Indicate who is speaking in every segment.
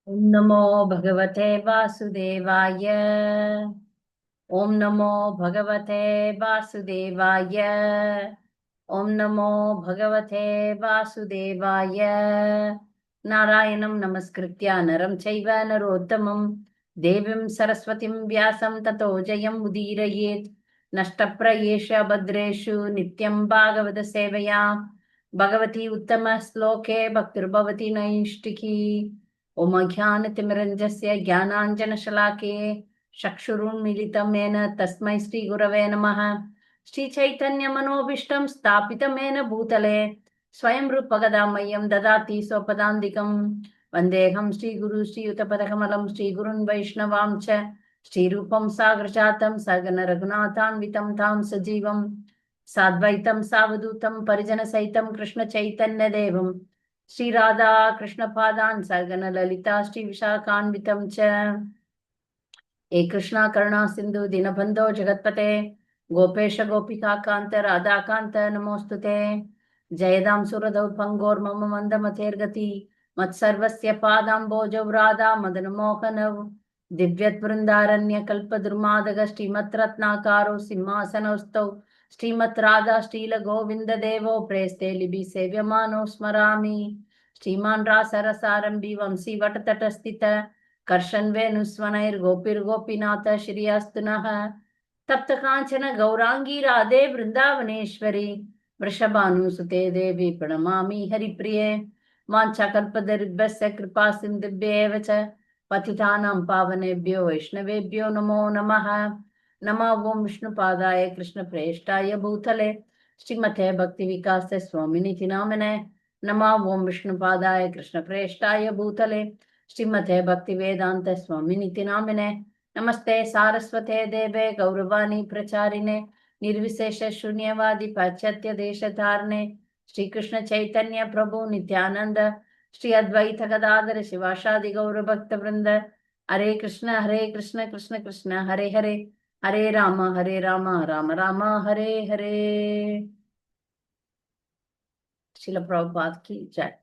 Speaker 1: ओम नमो भगवते वासुदेवाय। ओम नमो भगवते वासुदेवाय। ओम नमो भगवते वासुदेवाय। नारायणं नमस्कृत्य नरं चैव नरोत्तमं देवीं सरस्वतीं व्यासं ततो जयम् उदीरयेत्। नष्टप्रयेष भद्रेषु नित्यं भागवत सेवया भगवती उत्तम श्लोके भक्तिर्भवति नैष्टिकी। ओम ज्ञानतिमिरञ्जस्य ज्ञानाञ्जनशलाके चक्षुरुन्मीलितं येन तस्मै श्रीगुरवे नमः। श्रीचैतन्यमनोभीष्टं स्थापितं येन भूतले स्वयं रूपगदां मह्यं ददाति स्वपदान्तिकं। वन्देऽहं श्रीगुरु श्रीयुतपदकमलं श्रीगुरुन् वैष्णवां च श्रीरूपं साग्रजातं सगन रघुनाथान्वितं तां सजीवं साद्वैतं सावधूतं परिजनसहितं कृष्णचैतन्यदेवं श्री राधा कृष्ण पादान सगन ललिता श्री विशाखान्वितं च। हे कृष्णा करुणा सिंधु दीनबंधो जगत्पते गोपेश गोपिका कांत राधा कांत नमोस्तुते। जयदां सुरदौर्भंगोर्मम मंदमतेर्गति मत्सर्वस्य पादाम्बोजौ राधा मदन मोहनौ दिव्यद्वृन्दारण्य कल्पद्रुमादग श्रीमद्रत्नाकारो सिंहासनौस्तौ श्रीमत् राधा श्रील गोविंद देवो प्रेस्ते लिबि सेव्यमानो स्मरामि। श्रीमान् रासरसारंभि वंशी वटतटस्थित कर्षन् वेणुस्वनैर्गोपीर्गोपीनाथ श्रियस्तु नः। तप्त कांचन गौरांगी राधे वृंदावनेश्वरी वृषभानुसुते देवी प्रणमामि हरिप्रिये। वाञ्छाकल्पतरुभ्यश्च कृपा सिन्धुभ्येव च पतितानां पावनेभ्यो वैष्णवेभ्यो नमो नमः। नमः ओं विष्णुपादाय कृष्णप्रेष्ठाय भूतले श्रीमते भक्तिविकास स्वामिनिति नामिने। नमः ओं विष्णुपादाय कृष्णप्रेष्ठाय भूतले श्रीमते भक्तिवेदांत स्वामिनिति नामिने। नमस्ते सारस्वते देवे गौरवाणी प्रचारिणे निर्विशेष शून्यवादी पाश्चात्य देशधारणे श्री कृष्ण चैतन्य प्रभु नित्यानंद श्री अद्वैत गदाधर शिवाशादि गौर भक्त वृंद। हरे कृष्ण कृष्ण कृष्ण हरे हरे हरे राम राम राम हरे हरे। श्रील प्रभुपाद की जय।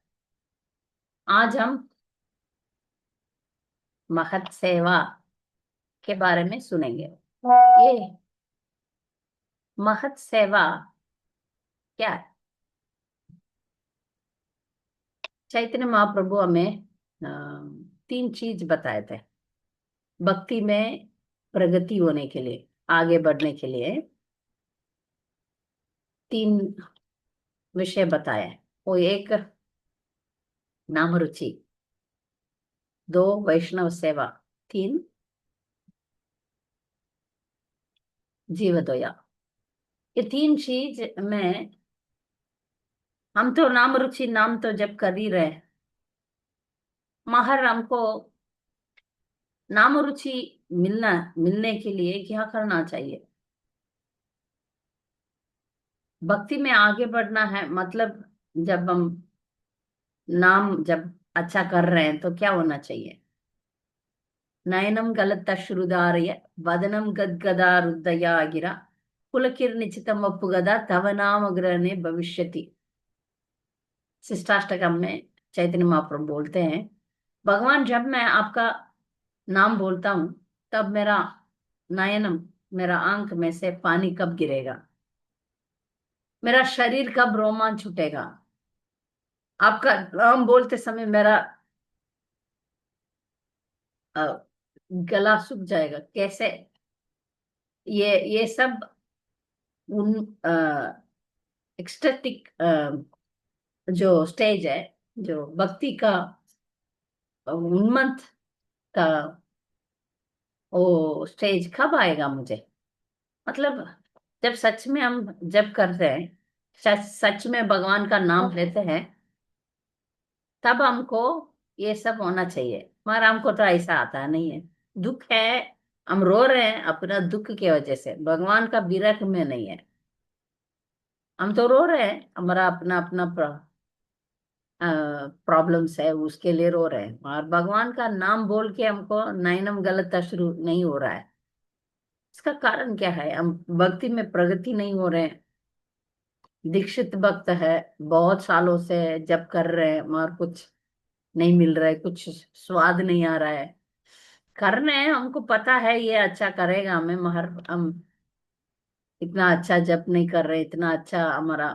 Speaker 1: आज हम महत सेवा के बारे में सुनेंगे। ये महत सेवा क्या है? चैतन्य महाप्रभु हमें तीन चीज बताए थे भक्ति में प्रगति होने के लिए, आगे बढ़ने के लिए तीन विषय बताए। वो एक नाम रुचि, दो वैष्णव सेवा, तीन जीवदया। ये तीन चीज में हम तो नाम रुचि नाम तो जब कर ही रहे, मगर हमको नाम रुचि मिलने के लिए क्या करना चाहिए? भक्ति में आगे बढ़ना है मतलब जब हम नाम जब अच्छा कर रहे हैं तो क्या होना चाहिए? नयनम गलत श्रुदारय वदनम गदगदारुदया गिरा पुलकिर्निचितम अप्पुगदा तव नाम ग्रहणे भविष्यति। शिष्टाष्टकम में चैतन्य महाप्रभु बोलते हैं, भगवान जब मैं आपका नाम बोलता हूं तब मेरा नयनम, मेरा आंख में से पानी कब गिरेगा, मेरा शरीर कब रोमांच उठेगा, आपका नाम बोलते समय मेरा अ, गला सूख जाएगा कैसे? ये सब उन एक्सटेटिक जो स्टेज है, जो भक्ति का उन्मत्त का वो स्टेज कब आएगा मुझे? मतलब जब सच में हम जब करते हैं, सच में भगवान का नाम लेते हैं, तब हमको ये सब होना चाहिए। मगर हमको तो ऐसा आता नहीं है। दुख है, हम रो रहे हैं अपना दुख की वजह से, भगवान का विरह में नहीं है। हम तो रो रहे हैं, हमारा अपना अपना प्रॉब्लम्स है, उसके लिए रो रहे हैं, और भगवान का नाम बोल के हमको नैनम गलत अश्रु नहीं हो रहा है। इसका कारण क्या है? हम भक्ति में प्रगति नहीं हो रहे हैं। दीक्षित भक्त है, बहुत सालों से जप कर रहे हैं, मगर कुछ नहीं मिल रहा है, कुछ स्वाद नहीं आ रहा है। कर रहे हैं, हमको पता है ये अच्छा करेगा हमें, मगर हम इतना अच्छा जप नहीं कर रहे, इतना अच्छा हमारा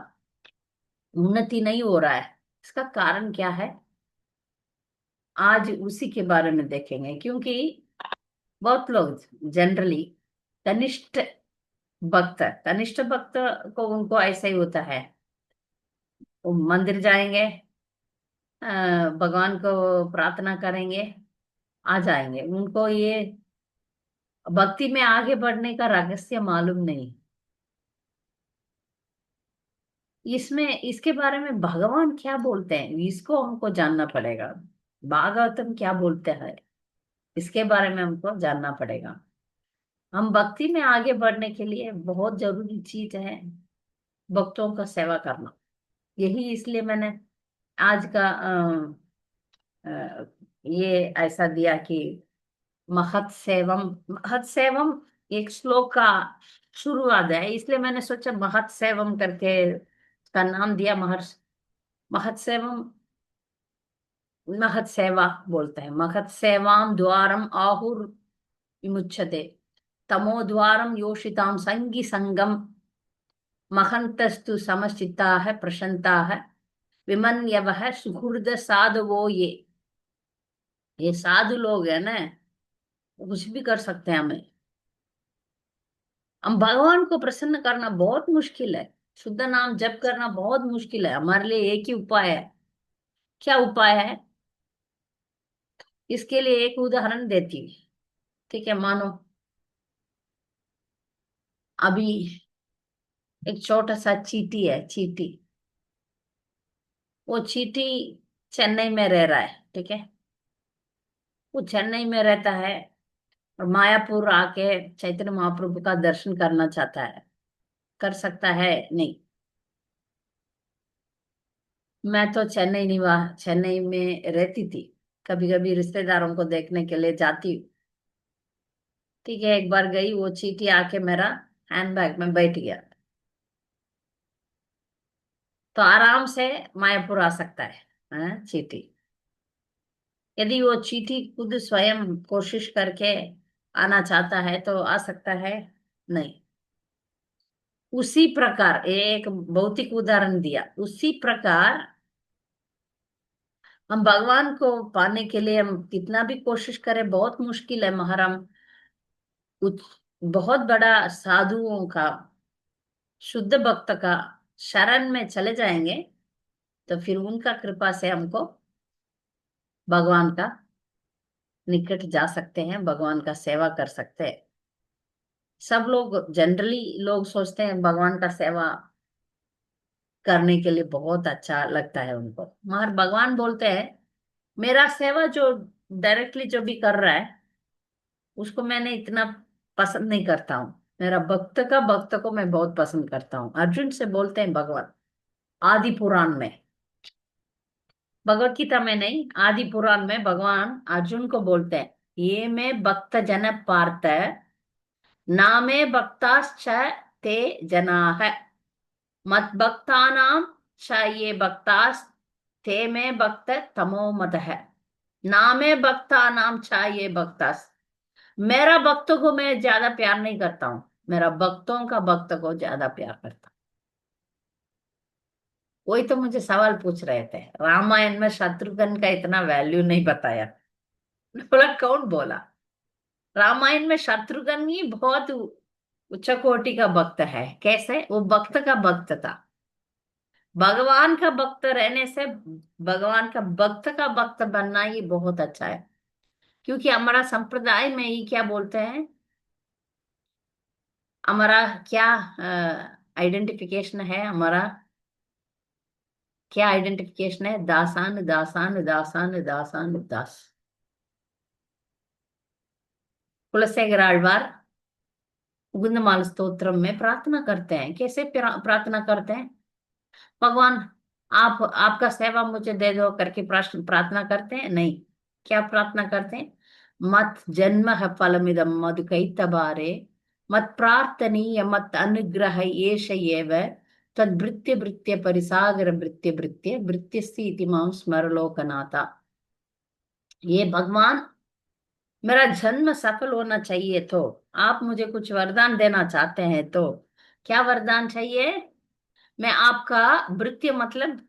Speaker 1: उन्नति नहीं हो रहा है। इसका कारण क्या है, आज उसी के बारे में देखेंगे। क्योंकि बहुत लोग जनरली कनिष्ठ भक्त, कनिष्ठ भक्त को उनको ऐसा ही होता है, वो मंदिर जाएंगे, भगवान को प्रार्थना करेंगे, आ जाएंगे। उनको ये भक्ति में आगे बढ़ने का रहस्य मालूम नहीं। इसमें इसके बारे में भगवान क्या बोलते हैं, इसको हमको जानना पड़ेगा। भागवतम क्या बोलते हैं, इसके बारे में हमको जानना पड़ेगा। हम भक्ति में आगे बढ़ने के लिए बहुत जरूरी चीज है भक्तों का सेवा करना। यही इसलिए मैंने आज का ये ऐसा दिया कि महत सेवम। महत सेवम एक श्लोक का शुरुआत है, इसलिए मैंने सोचा महत सेवम करके का नाम दिया। महर्ष महत सेवम, महत सेवा बोलते हैं। महत सेवाम द्वारम आहुर विमुच्यते, तमो द्वारम योषिताम संगी संगम, महंतस्तु समचित्ता है प्रशंता है, विमन्यवः सुहृद साधवो ये साधु लोग है ना, वो कुछ भी कर सकते हैं हमें। हम भगवान को प्रसन्न करना बहुत मुश्किल है, शुद्ध नाम जप करना बहुत मुश्किल है। हमारे लिए एक ही उपाय है। क्या उपाय है, इसके लिए एक उदाहरण देती हूँ। ठीक है, मानो अभी एक छोटा सा चींटी है, चींटी। वो चींटी चेन्नई में रह रहा है, ठीक है। वो चेन्नई में रहता है और मायापुर आके चैतन्य महाप्रभु का दर्शन करना चाहता है। कर सकता है? नहीं। मैं तो चेन्नई में रहती थी, कभी कभी रिश्तेदारों को देखने के लिए जाती हूँ। ठीक है, एक बार गई, वो चींटी आके मेरा हैंडबैग में बैठ गया। तो आराम से मायापुर आ सकता है, चींटी। यदि वो चींटी खुद स्वयं कोशिश करके आना चाहता है तो आ सकता है? नहीं। उसी प्रकार एक भौतिक उदाहरण दिया, उसी प्रकार हम भगवान को पाने के लिए हम कितना भी कोशिश करें बहुत मुश्किल है। मगर हम बहुत बड़ा साधुओं का, शुद्ध भक्त का शरण में चले जाएंगे तो फिर उनका कृपा से हमको भगवान का निकट जा सकते हैं, भगवान का सेवा कर सकते हैं। सब लोग जनरली लोग सोचते हैं भगवान का सेवा करने के लिए बहुत अच्छा लगता है उनको, मगर भगवान बोलते हैं मेरा सेवा जो डायरेक्टली जो भी कर रहा है उसको मैंने इतना पसंद नहीं करता हूँ। मेरा भक्त को मैं बहुत पसंद करता हूँ, अर्जुन से बोलते हैं भगवान। आदि पुराण में, भगवत गीता में नहीं, आदि पुराण में भगवान अर्जुन को बोलते हैं ये में भक्त जन पार्थ नामे भक्ताश्च ते जना है, मत भक्तानाम च ये भक्तास ते में भक्त तमो मत है, नामे भक्तानाम च ये भक्तास। मेरा भक्तों को मैं ज्यादा प्यार नहीं करता हूँ, मेरा भक्तों का भक्त को ज्यादा प्यार करता हूँ। वही तो मुझे सवाल पूछ रहे थे, रामायण में शत्रुघ्न का इतना वैल्यू नहीं बताया। बोला कौन बोला, रामायण में शत्रुघ्न ही बहुत उच्च कोटि का भक्त है। कैसे? वो भक्त का भक्त था। भगवान का भक्त रहने से भगवान का भक्त बनना ही बहुत अच्छा है। क्योंकि हमारा संप्रदाय में ही क्या बोलते हैं, हमारा क्या आइडेंटिफिकेशन है, हमारा क्या आइडेंटिफिकेशन है, दासान दासान दासान दासान दास। कुलशेखर आழ்वार गुंदमाल स्तोत्रम में प्रार्थना करते हैं। कैसे प्रार्थना करते हैं, भगवान आप आपका सेवा मुझे दे दो करके प्रार्थना करते हैं? नहीं। क्या प्रार्थना करते हैं, मत जन्म है फलमिदम मधुकैतबारे, मत प्रार्थनीय मत अनुग्रह येष एव, तद्भृत्य भृत्य परिसागर भृत्य भृत्य भृत्यस्ति इति मां स्मर लोकनाथा। ये भगवान, मेरा जन्म सफल होना चाहिए, तो आप मुझे कुछ वरदान देना चाहते हैं, तो क्या वरदान चाहिए? मैं आपका भृत्य मतलब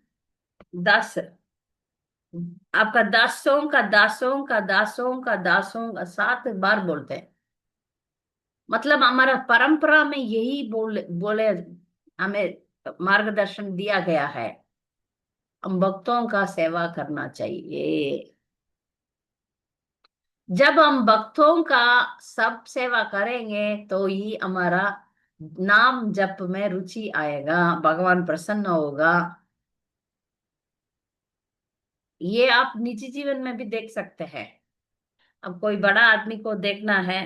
Speaker 1: दास, आपका दासों का 7 बार बोलते हैं। मतलब हमारा परंपरा में यही बोले बोले हमें मार्गदर्शन दिया गया है, हम भक्तों का सेवा करना चाहिए। जब हम भक्तों का सब सेवा करेंगे तो ही हमारा नाम जप में रुचि आएगा, भगवान प्रसन्न होगा। ये आप निजी जीवन में भी देख सकते हैं। अब कोई बड़ा आदमी को देखना है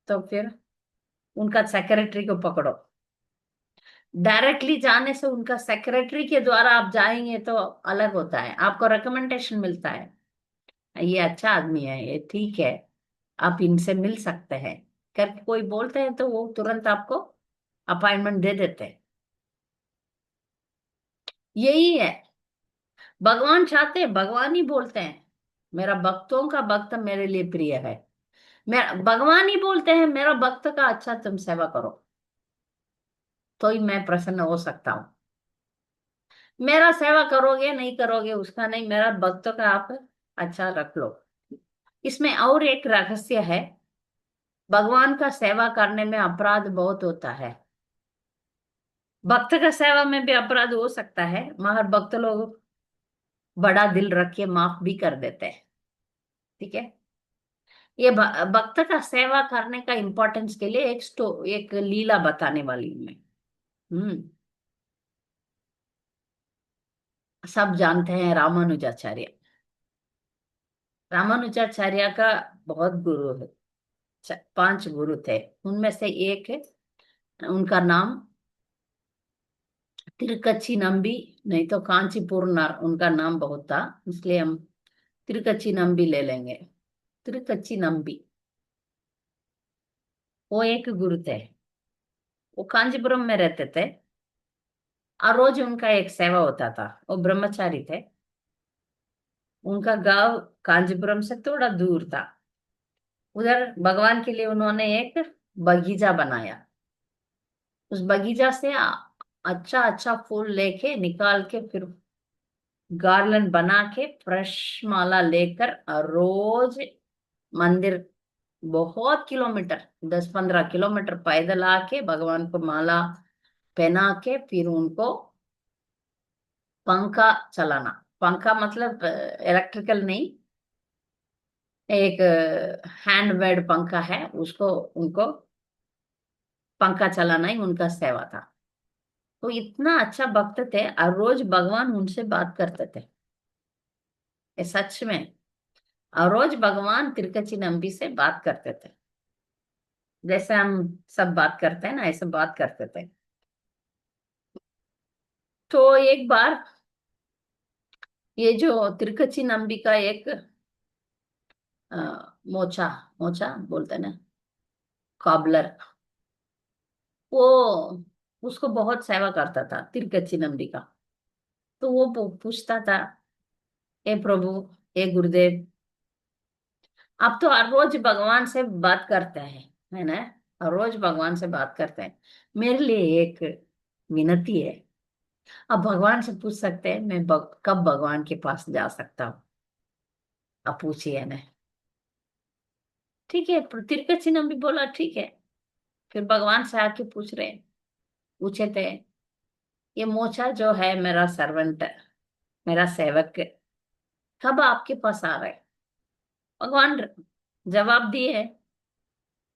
Speaker 1: तो फिर उनका सेक्रेटरी को पकड़ो, डायरेक्टली जाने से उनका सेक्रेटरी के द्वारा आप जाएंगे तो अलग होता है, आपको रिकमेंडेशन मिलता है, ये अच्छा आदमी है, ये ठीक है, आप इनसे मिल सकते हैं करके कोई बोलते हैं तो वो तुरंत आपको अपॉइंटमेंट दे देते हैं। यही है, भगवान चाहते हैं, भगवान ही बोलते हैं मेरा भक्तों का भक्त मेरे लिए प्रिय है। मैं भगवान ही बोलते हैं मेरा भक्त का अच्छा तुम सेवा करो, तो ही मैं प्रसन्न हो सकता हूँ। मेरा सेवा करोगे नहीं करोगे उसका नहीं, मेरा भक्त का आप अच्छा रख लो। इसमें और एक रहस्य है, भगवान का सेवा करने में अपराध बहुत होता है। भक्त का सेवा में भी अपराध हो सकता है, मगर भक्त लोग बड़ा दिल रख के माफ भी कर देते हैं। ठीक है, ये भक्त का सेवा करने का इम्पोर्टेंस के लिए एक लीला बताने वाली हूं मैं। हम्म सब जानते हैं रामानुजाचार्य। रामानुजाचार्य का बहुत गुरु है, 5 गुरु थे, उनमें से एक है, उनका नाम तिरुकच्ची नंबी, नहीं तो कांचीपुरनार उनका नाम बहुत था, इसलिए हम तिरुकच्ची नंबी ले लेंगे। तिरुकच्ची नंबी, वो एक गुरु थे, वो कांचीपुरम में रहते थे, और रोज उनका एक सेवा होता था, वो ब्रह्मचारी थे। उनका गांव कांचीपुरम से थोड़ा दूर था, उधर भगवान के लिए उन्होंने एक बगीचा बनाया। उस बगीचा से अच्छा अच्छा फूल लेके निकाल के फिर गार्लन बना के फ्रेश माला लेकर रोज मंदिर, बहुत किलोमीटर, 10-15 किलोमीटर पैदल आके भगवान को माला पहना के फिर उनको पंखा चलाना। पंखा मतलब इलेक्ट्रिकल नहीं, एक हैंड मेड पंखा है, उसको उनको पंखा चलाना ही उनका सेवा था। तो इतना अच्छा भक्त थे और रोज भगवान उनसे बात करते थे, ये सच में। और रोज भगवान तिरकची नंबी से बात करते थे, जैसे हम सब बात करते हैं ना, ऐसे बात करते थे। तो एक बार ये जो तिरकची नंबी का एक अ, मोचा मोचा बोलते हैं ना, कॉबलर, वो उसको बहुत सेवा करता था तिरकची नंबी का। तो वो पूछता था, हे प्रभु, हे गुरुदेव, आप तो हर रोज भगवान से बात करते हैं, है ना, हर रोज भगवान से बात करते हैं, मेरे लिए एक विनती है। अब भगवान से पूछ सकते हैं मैं कब भगवान के पास जा सकता हूँ, अब पूछिए ना। ठीक है, तिरकचिनम भी बोला ठीक है। फिर भगवान से आके पूछे थे, ये मोचा जो है मेरा सर्वेंट, मेरा सेवक, कब आपके पास आ रहा है? भगवान जवाब दिए,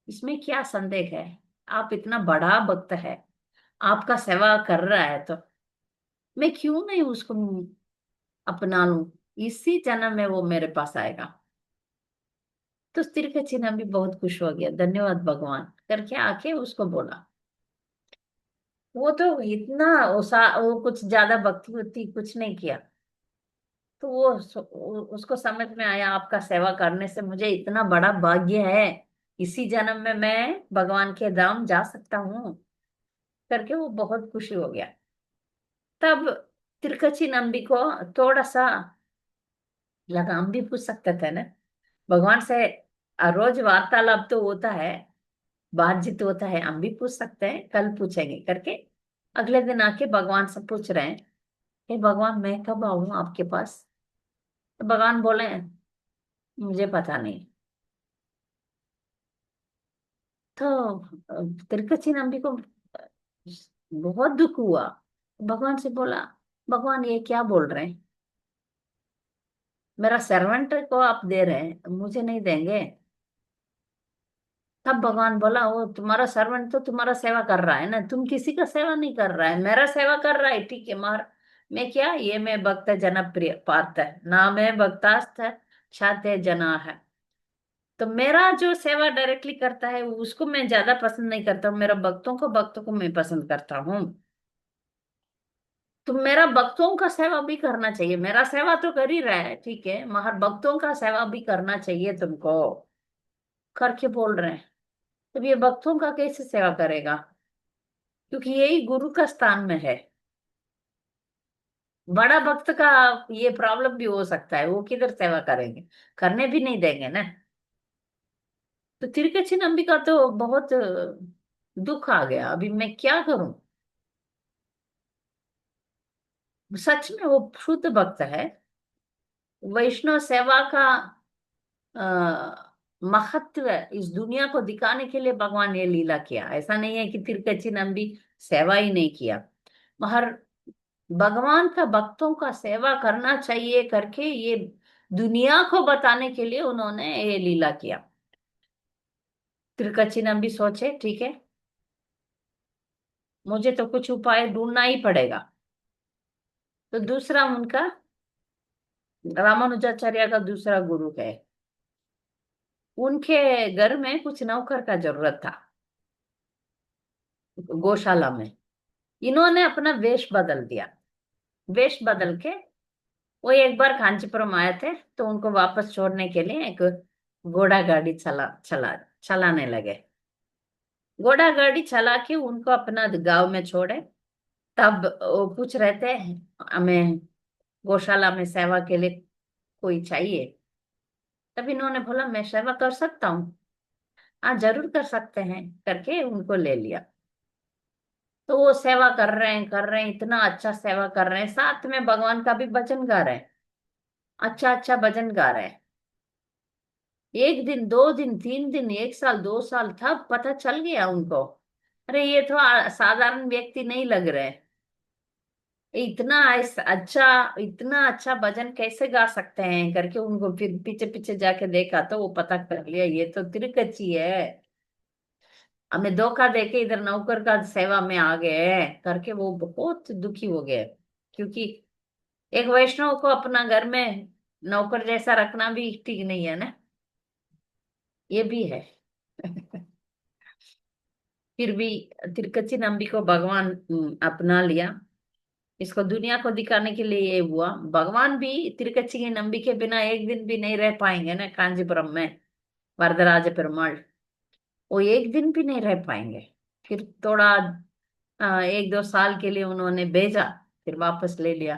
Speaker 1: इसमें क्या संदेह है, आप इतना बड़ा भक्त है, आपका सेवा कर रहा है, तो मैं क्यों नहीं उसको अपना लूं, इसी जन्म में वो मेरे पास आएगा। तो तिरकचिना भी बहुत खुश हो गया, धन्यवाद भगवान करके आके उसको बोला। वो तो इतना वो कुछ ज्यादा भक्ति वक्ति कुछ नहीं किया। तो उसको समझ में आया, आपका सेवा करने से मुझे इतना बड़ा भाग्य है, इसी जन्म में मैं भगवान के धाम जा सकता हूँ करके वो बहुत खुशी हो गया। तब तिरकची नंबी को थोड़ा सा लगा, हम भी पूछ सकते थे ना भगवान से। रोज वार्तालाप तो होता है, बातचीत होता है, हम भी पूछ सकते हैं, कल पूछेंगे करके। अगले दिन आके भगवान से पूछ रहे हैं, हे भगवान मैं कब आऊं आपके पास? तो भगवान बोले मुझे पता नहीं। तो तिरकची नंबी को बहुत दुख हुआ। भगवान से बोला, भगवान ये क्या बोल रहे हैं? मेरा सर्वेंट को आप दे रहे हैं, मुझे नहीं देंगे? तब भगवान बोला, वो तुम्हारा सर्वेंट तो तुम्हारा सेवा कर रहा है ना, तुम किसी का सेवा नहीं कर रहा है, मेरा सेवा कर रहा है, ठीक है मार। मैं क्या, ये मैं भक्त जनप्रिय पार्थ है ना, मैं भक्तास्थ छाते जना है। तो मेरा जो सेवा डायरेक्टली करता है उसको मैं ज्यादा पसंद नहीं करता हूँ, मेरा भक्तों को मैं पसंद करता हूँ। तो मेरा भक्तों का सेवा भी करना चाहिए, मेरा सेवा तो कर ही रहा है ठीक है, मगर भक्तों का सेवा भी करना चाहिए तुमको, करके बोल रहे हैं। तब ये भक्तों का कैसे सेवा करेगा? क्योंकि यही गुरु का स्थान में है। बड़ा भक्त का ये प्रॉब्लम भी हो सकता है, वो किधर सेवा करेंगे, करने भी नहीं देंगे ना। तो तिरकची अंबिका तो बहुत दुख आ गया, अभी मैं क्या करूं? सच में वो शुद्ध भक्त है। वैष्णव सेवा का महत्व इस दुनिया को दिखाने के लिए भगवान ये लीला किया, ऐसा नहीं है कि तिरकची नंबी सेवा ही नहीं किया, मगर भगवान का भक्तों का सेवा करना चाहिए करके ये दुनिया को बताने के लिए उन्होंने ये लीला किया। तिरकची नंबी सोचे ठीक है, मुझे तो कुछ उपाय ढूंढना ही पड़ेगा। तो दूसरा उनका रामानुजाचार्य का दूसरा गुरु है, उनके घर में कुछ नौकर का जरूरत था गौशाला में। इन्होंने अपना वेश बदल दिया, वेश बदल के वो एक बार कांचीपुरम आए थे, तो उनको वापस छोड़ने के लिए एक घोड़ा गाड़ी चलाने लगे। घोड़ा गाड़ी चला के उनको अपना गांव में छोड़े। तब वो पूछ रहे थे, हमें गौशाला में सेवा के लिए कोई चाहिए? तब इन्होंने बोला मैं सेवा कर सकता हूँ। हाँ जरूर कर सकते हैं, करके उनको ले लिया। तो वो सेवा कर रहे हैं, इतना अच्छा सेवा कर रहे हैं, साथ में भगवान का भी भजन गा रहे हैं, अच्छा अच्छा भजन गा रहे हैं। एक दिन, दो दिन, तीन दिन, एक साल, दो साल, तब पता चल गया उनको, अरे ये तो साधारण व्यक्ति नहीं लग रहे, इतना अच्छा भजन कैसे गा सकते हैं करके उनको फिर पीछे पीछे जाके देखा, तो वो पता कर लिया ये तो तिरकची है, हमें धोखा देके इधर नौकर का सेवा में आ गए करके वो बहुत दुखी हो गए। क्योंकि एक वैष्णव को अपना घर में नौकर जैसा रखना भी ठीक नहीं है ना, ये भी है। फिर भी तिरकच्ची नंबी को भगवान अपना लिया, इसको दुनिया को दिखाने के लिए ये हुआ। भगवान भी तिरकच्ची की नंबी के बिना एक दिन भी नहीं रह पाएंगे ना कांजीपुरम में, वरदराज पेरुमाल, वो एक दिन भी नहीं रह पाएंगे। फिर थोड़ा एक दो साल के लिए उन्होंने भेजा, फिर वापस ले लिया।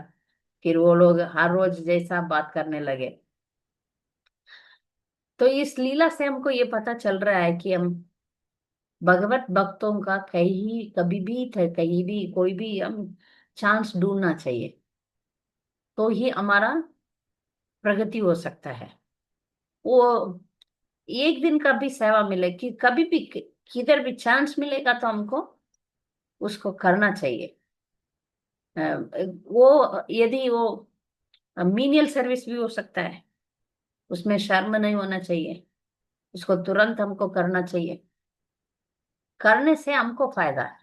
Speaker 1: फिर वो लोग हर रोज जैसा बात करने लगे। तो इस लीला से हमको ये पता चल रहा है कि हम भगवत भक्तों का कहीं कभी भी थे, कहीं भी कोई भी हम चांस ढूंढना चाहिए, तो ही हमारा प्रगति हो सकता है। वो एक दिन का भी सेवा मिले कि कभी भी किधर भी चांस मिलेगा तो हमको उसको करना चाहिए। अ, वो यदि वो मीनियल सर्विस भी हो सकता है, उसमें शर्म नहीं होना चाहिए, उसको तुरंत हमको करना चाहिए, करने से हमको फायदा है।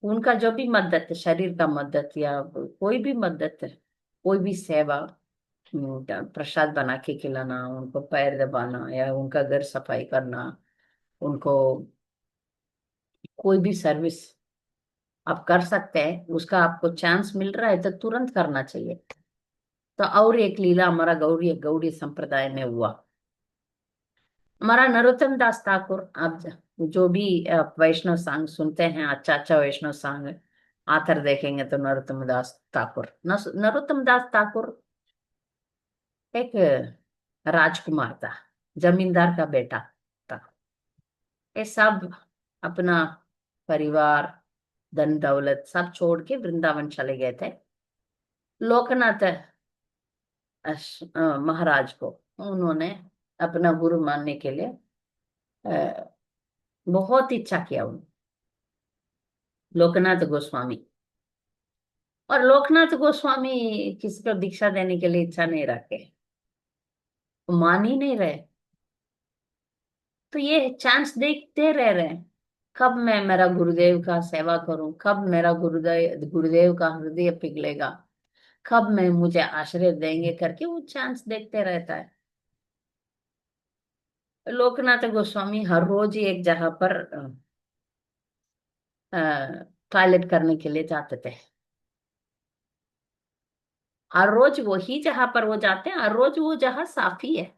Speaker 1: उनका जो भी मदद है, शरीर का मदद या कोई भी मदद है, कोई भी सेवा, प्रसाद बना के खिलाना, उनको पैर दबाना या उनका घर सफाई करना, उनको कोई भी सर्विस आप कर सकते हैं, उसका आपको चांस मिल रहा है तो तुरंत करना चाहिए। तो और एक लीला हमारा गौड़ी गौड़ी संप्रदाय में हुआ। हमारा नरोत्तम दास ठाकुर, आप जो भी वैष्णव सांग सुनते हैं, अच्छा अच्छा वैष्णव सांग, आथर देखेंगे तो नरोत्तम दास ठाकुर, नरोत्तम दास ठाकुर एक राजकुमार था, जमींदार का बेटा था। ये सब अपना परिवार, धन दौलत सब छोड़ के वृंदावन चले गए थे। लोकनाथ महाराज को उन्होंने अपना गुरु मानने के लिए अ, बहुत इच्छा किया लोकनाथ गोस्वामी। और लोकनाथ गोस्वामी किसी को दीक्षा देने के लिए इच्छा नहीं रखे, वो मान ही नहीं रहे। तो ये चांस देखते रह रहे हैं, कब मैं मेरा गुरुदेव का सेवा करूं, कब मेरा गुरुदेव गुरुदेव का हृदय पिघलेगा, कब मैं मुझे आश्रय देंगे करके वो चांस देखते रहता है। लोकनाथ गोस्वामी हर रोज ही एक जगह पर टॉयलेट करने के लिए जाते थे। हर रोज वही जगह पर वो जाते हैं, हर रोज वो जगह साफ ही है।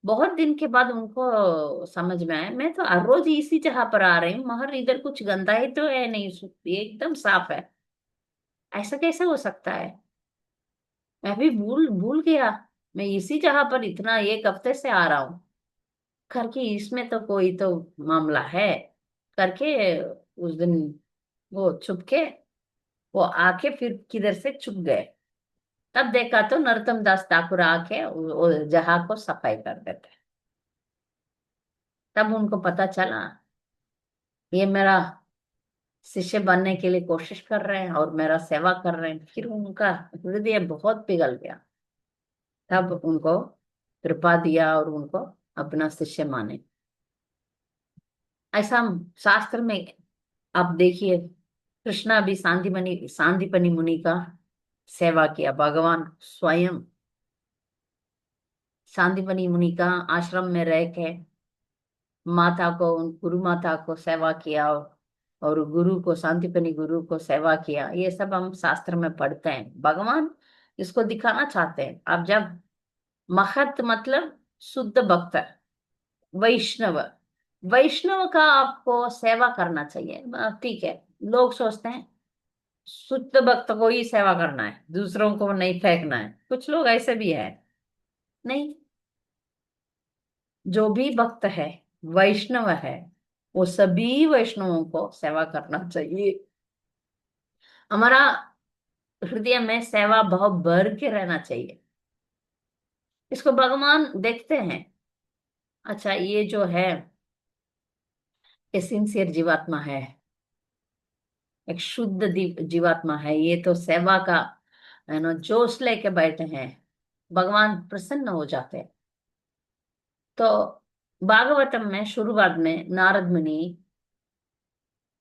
Speaker 1: बहुत दिन के बाद उनको समझ में आया, मैं तो हर रोज इसी जगह पर आ रही हूँ, मगर इधर कुछ गंदा ही तो है नहीं, ये एकदम साफ है, ऐसा कैसे हो सकता है। मैं भी भूल भूल गया, मैं इसी जगह पर इतना एक हफ्ते से आ रहा हूँ करके, इसमें तो कोई तो मामला है करके। उस दिन वो छुप के, वो आके फिर किधर से छुप गए। तब देखा तो नरोत्तम दास ठाकुर आके वो जगह को सफाई कर देते। तब उनको पता चला ये मेरा शिष्य बनने के लिए कोशिश कर रहे हैं और मेरा सेवा कर रहे हैं। फिर उनका हृदय बहुत पिघल गया। तब उनको कृपा दिया और उनको अपना शिष्य माने। ऐसा शास्त्र में आप देखिए, कृष्णा भी सांदीपनी मुनि का सेवा किया। भगवान स्वयं सांदीपनी मुनि का आश्रम में रह के माता को, गुरु माता को सेवा किया, और गुरु को, सांदीपनी गुरु को सेवा किया। ये सब हम शास्त्र में पढ़ते हैं। भगवान इसको दिखाना चाहते हैं। अब जब महत मतलब शुद्ध भक्त, वैष्णव, वैष्णव का आपको सेवा करना चाहिए। ठीक है, लोग सोचते हैं शुद्ध भक्त को ही सेवा करना है, दूसरों को नहीं फेंकना है। कुछ लोग ऐसे भी है। नहीं, जो भी भक्त है, वैष्णव है, वो सभी वैष्णवों को सेवा करना चाहिए। हमारा हृदय में सेवा भाव भर के रहना चाहिए। इसको भगवान देखते हैं। अच्छा, ये जो है, ये सिंसियर जीवात्मा है, एक शुद्ध जीवात्मा है, ये तो सेवा का है ना जोश लेके बैठे हैं, भगवान प्रसन्न हो जाते हैं। तो भागवतम में शुरुआत में नारद मुनि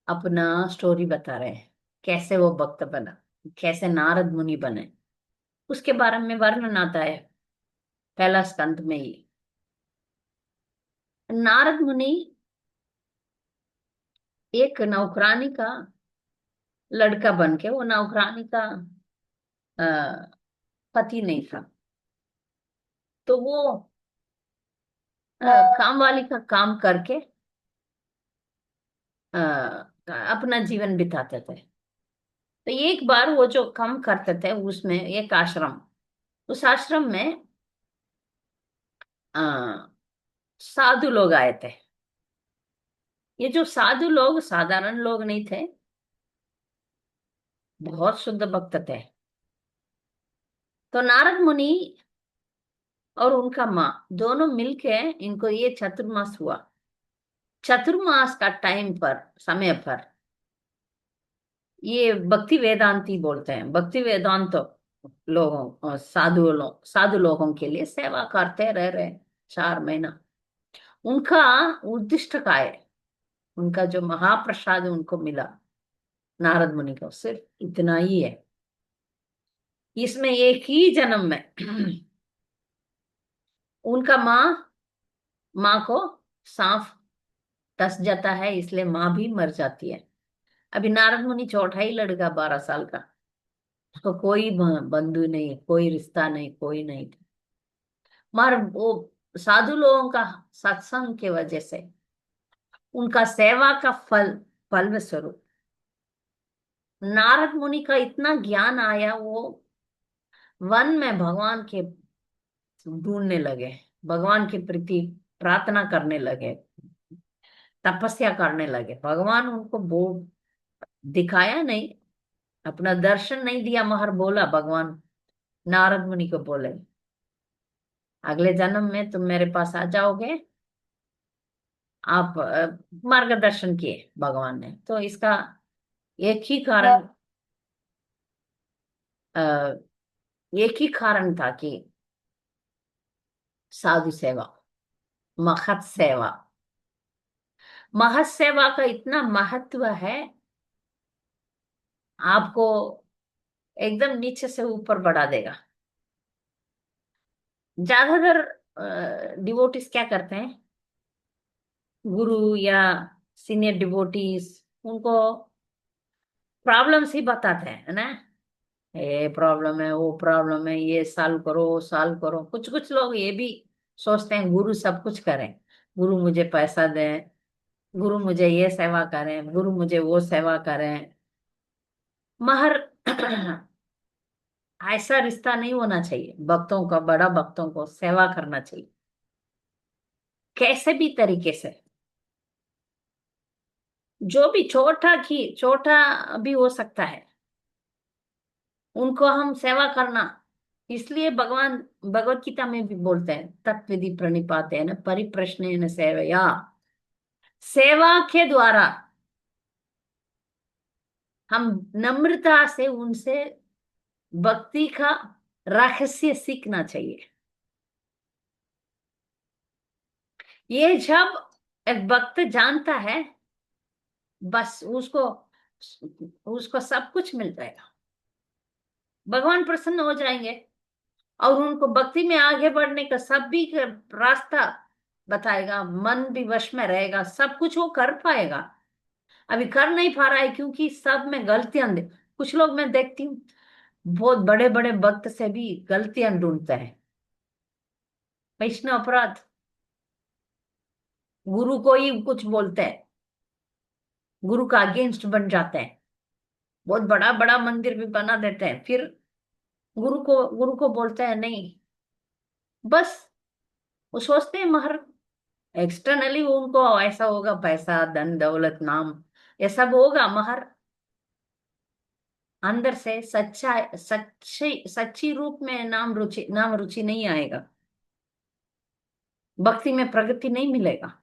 Speaker 1: अपना स्टोरी बता रहे हैं, कैसे वो भक्त बना, कैसे नारद मुनि बने। उसके बारे में वर्णन आता है पहला स्कंद में ही। नारद मुनि एक नौकरानी का लड़का बन के, वो नौकरानी का अ, पति नहीं था, तो वो अ, काम वाली का काम करके अपना जीवन बिताते थे। तो एक बार वो जो काम करते थे उसमें एक आश्रम, उस आश्रम में अ, साधु लोग आए थे। ये जो साधु लोग साधारण लोग नहीं थे, बहुत शुद्ध भक्त थे। तो नारद मुनि और उनका माँ दोनों मिलके, इनको ये चतुर्मास हुआ। चतुर्मास का टाइम पर, समय पर, ये भक्ति वेदांती बोलते हैं, भक्ति वेदांत लोगों, साधु लोगों के लिए सेवा करते रह रहे 4 महीना। उनका उद्दिष्ट का है, उनका जो महाप्रसाद उनको मिला नारद मुनि को, सिर्फ इतना ही है। इसमें एक ही जन्म में उनका माँ को सांप डस जाता है, इसलिए माँ भी मर जाती है। अभी नारद मुनि चौथा ही लड़का, 12 साल का, उसको कोई बंधु नहीं, कोई रिश्ता नहीं, कोई नहीं था। मगर वो साधु लोगों का सत्संग के वजह से, उनका सेवा का फल, फल स्वरूप नारद मुनि का इतना ज्ञान आया, वो वन में भगवान के ढूंढने लगे, भगवान के प्रति प्रार्थना करने लगे, तपस्या करने लगे। भगवान उनको दिखाया नहीं, अपना दर्शन नहीं दिया, मगर बोला भगवान नारद मुनि को बोले, अगले जन्म में तुम मेरे पास आ जाओगे। आप मार्गदर्शन किए भगवान ने। तो इसका एक ही कारण, अ, एक ही कारण था कि साधु सेवा, महत सेवा। महत सेवा का इतना महत्व है, आपको एकदम नीचे से ऊपर बढ़ा देगा। ज्यादातर डिवोटीज क्या करते हैं, गुरु या सीनियर डिवोटीज उनको प्रॉब्लम्स ही बताते हैं, है ना। ये प्रॉब्लम है, वो प्रॉब्लम है, ये सॉल्व करो, वो सॉल्व करो। कुछ कुछ लोग ये भी सोचते हैं गुरु सब कुछ करें, गुरु मुझे पैसा दें, गुरु मुझे ये सेवा करें, गुरु मुझे वो सेवा करें। मगर ऐसा रिश्ता नहीं होना चाहिए। भक्तों का, बड़ा भक्तों को सेवा करना चाहिए, कैसे भी तरीके से। जो भी छोटा भी हो सकता है, उनको हम सेवा करना। इसलिए भगवान भगवत गीता में भी बोलते हैं, तत्विधि प्रणिपाते न परिप्रश्न सेवया। सेवा के द्वारा हम नम्रता से उनसे भक्ति का रहस्य सीखना चाहिए। ये जब एक भक्त जानता है, बस उसको उसको सब कुछ मिल जाएगा। भगवान प्रसन्न हो जाएंगे और उनको भक्ति में आगे बढ़ने का सब भी रास्ता बताएगा, मन भी वश में रहेगा, सब कुछ वो कर पाएगा। अभी कर नहीं पा रहा है क्योंकि सब में गलतियां कुछ लोग मैं देखती हूँ, बहुत बड़े बड़े भक्त से भी गलतियां ढूंढते हैं, वैष्णव अपराध, गुरु को ही कुछ बोलते हैं, गुरु का अगेंस्ट बन जाते हैं, बहुत बड़ा बड़ा मंदिर भी बना देते हैं, फिर गुरु को बोलते हैं नहीं। बस वो सोचते हैं महर एक्सटर्नली उनको ऐसा होगा, पैसा धन दौलत नाम ये सब होगा, मगर अंदर से सच्चा सच्ची सच्ची रूप में नाम रुचि नहीं आएगा, भक्ति में प्रगति नहीं मिलेगा।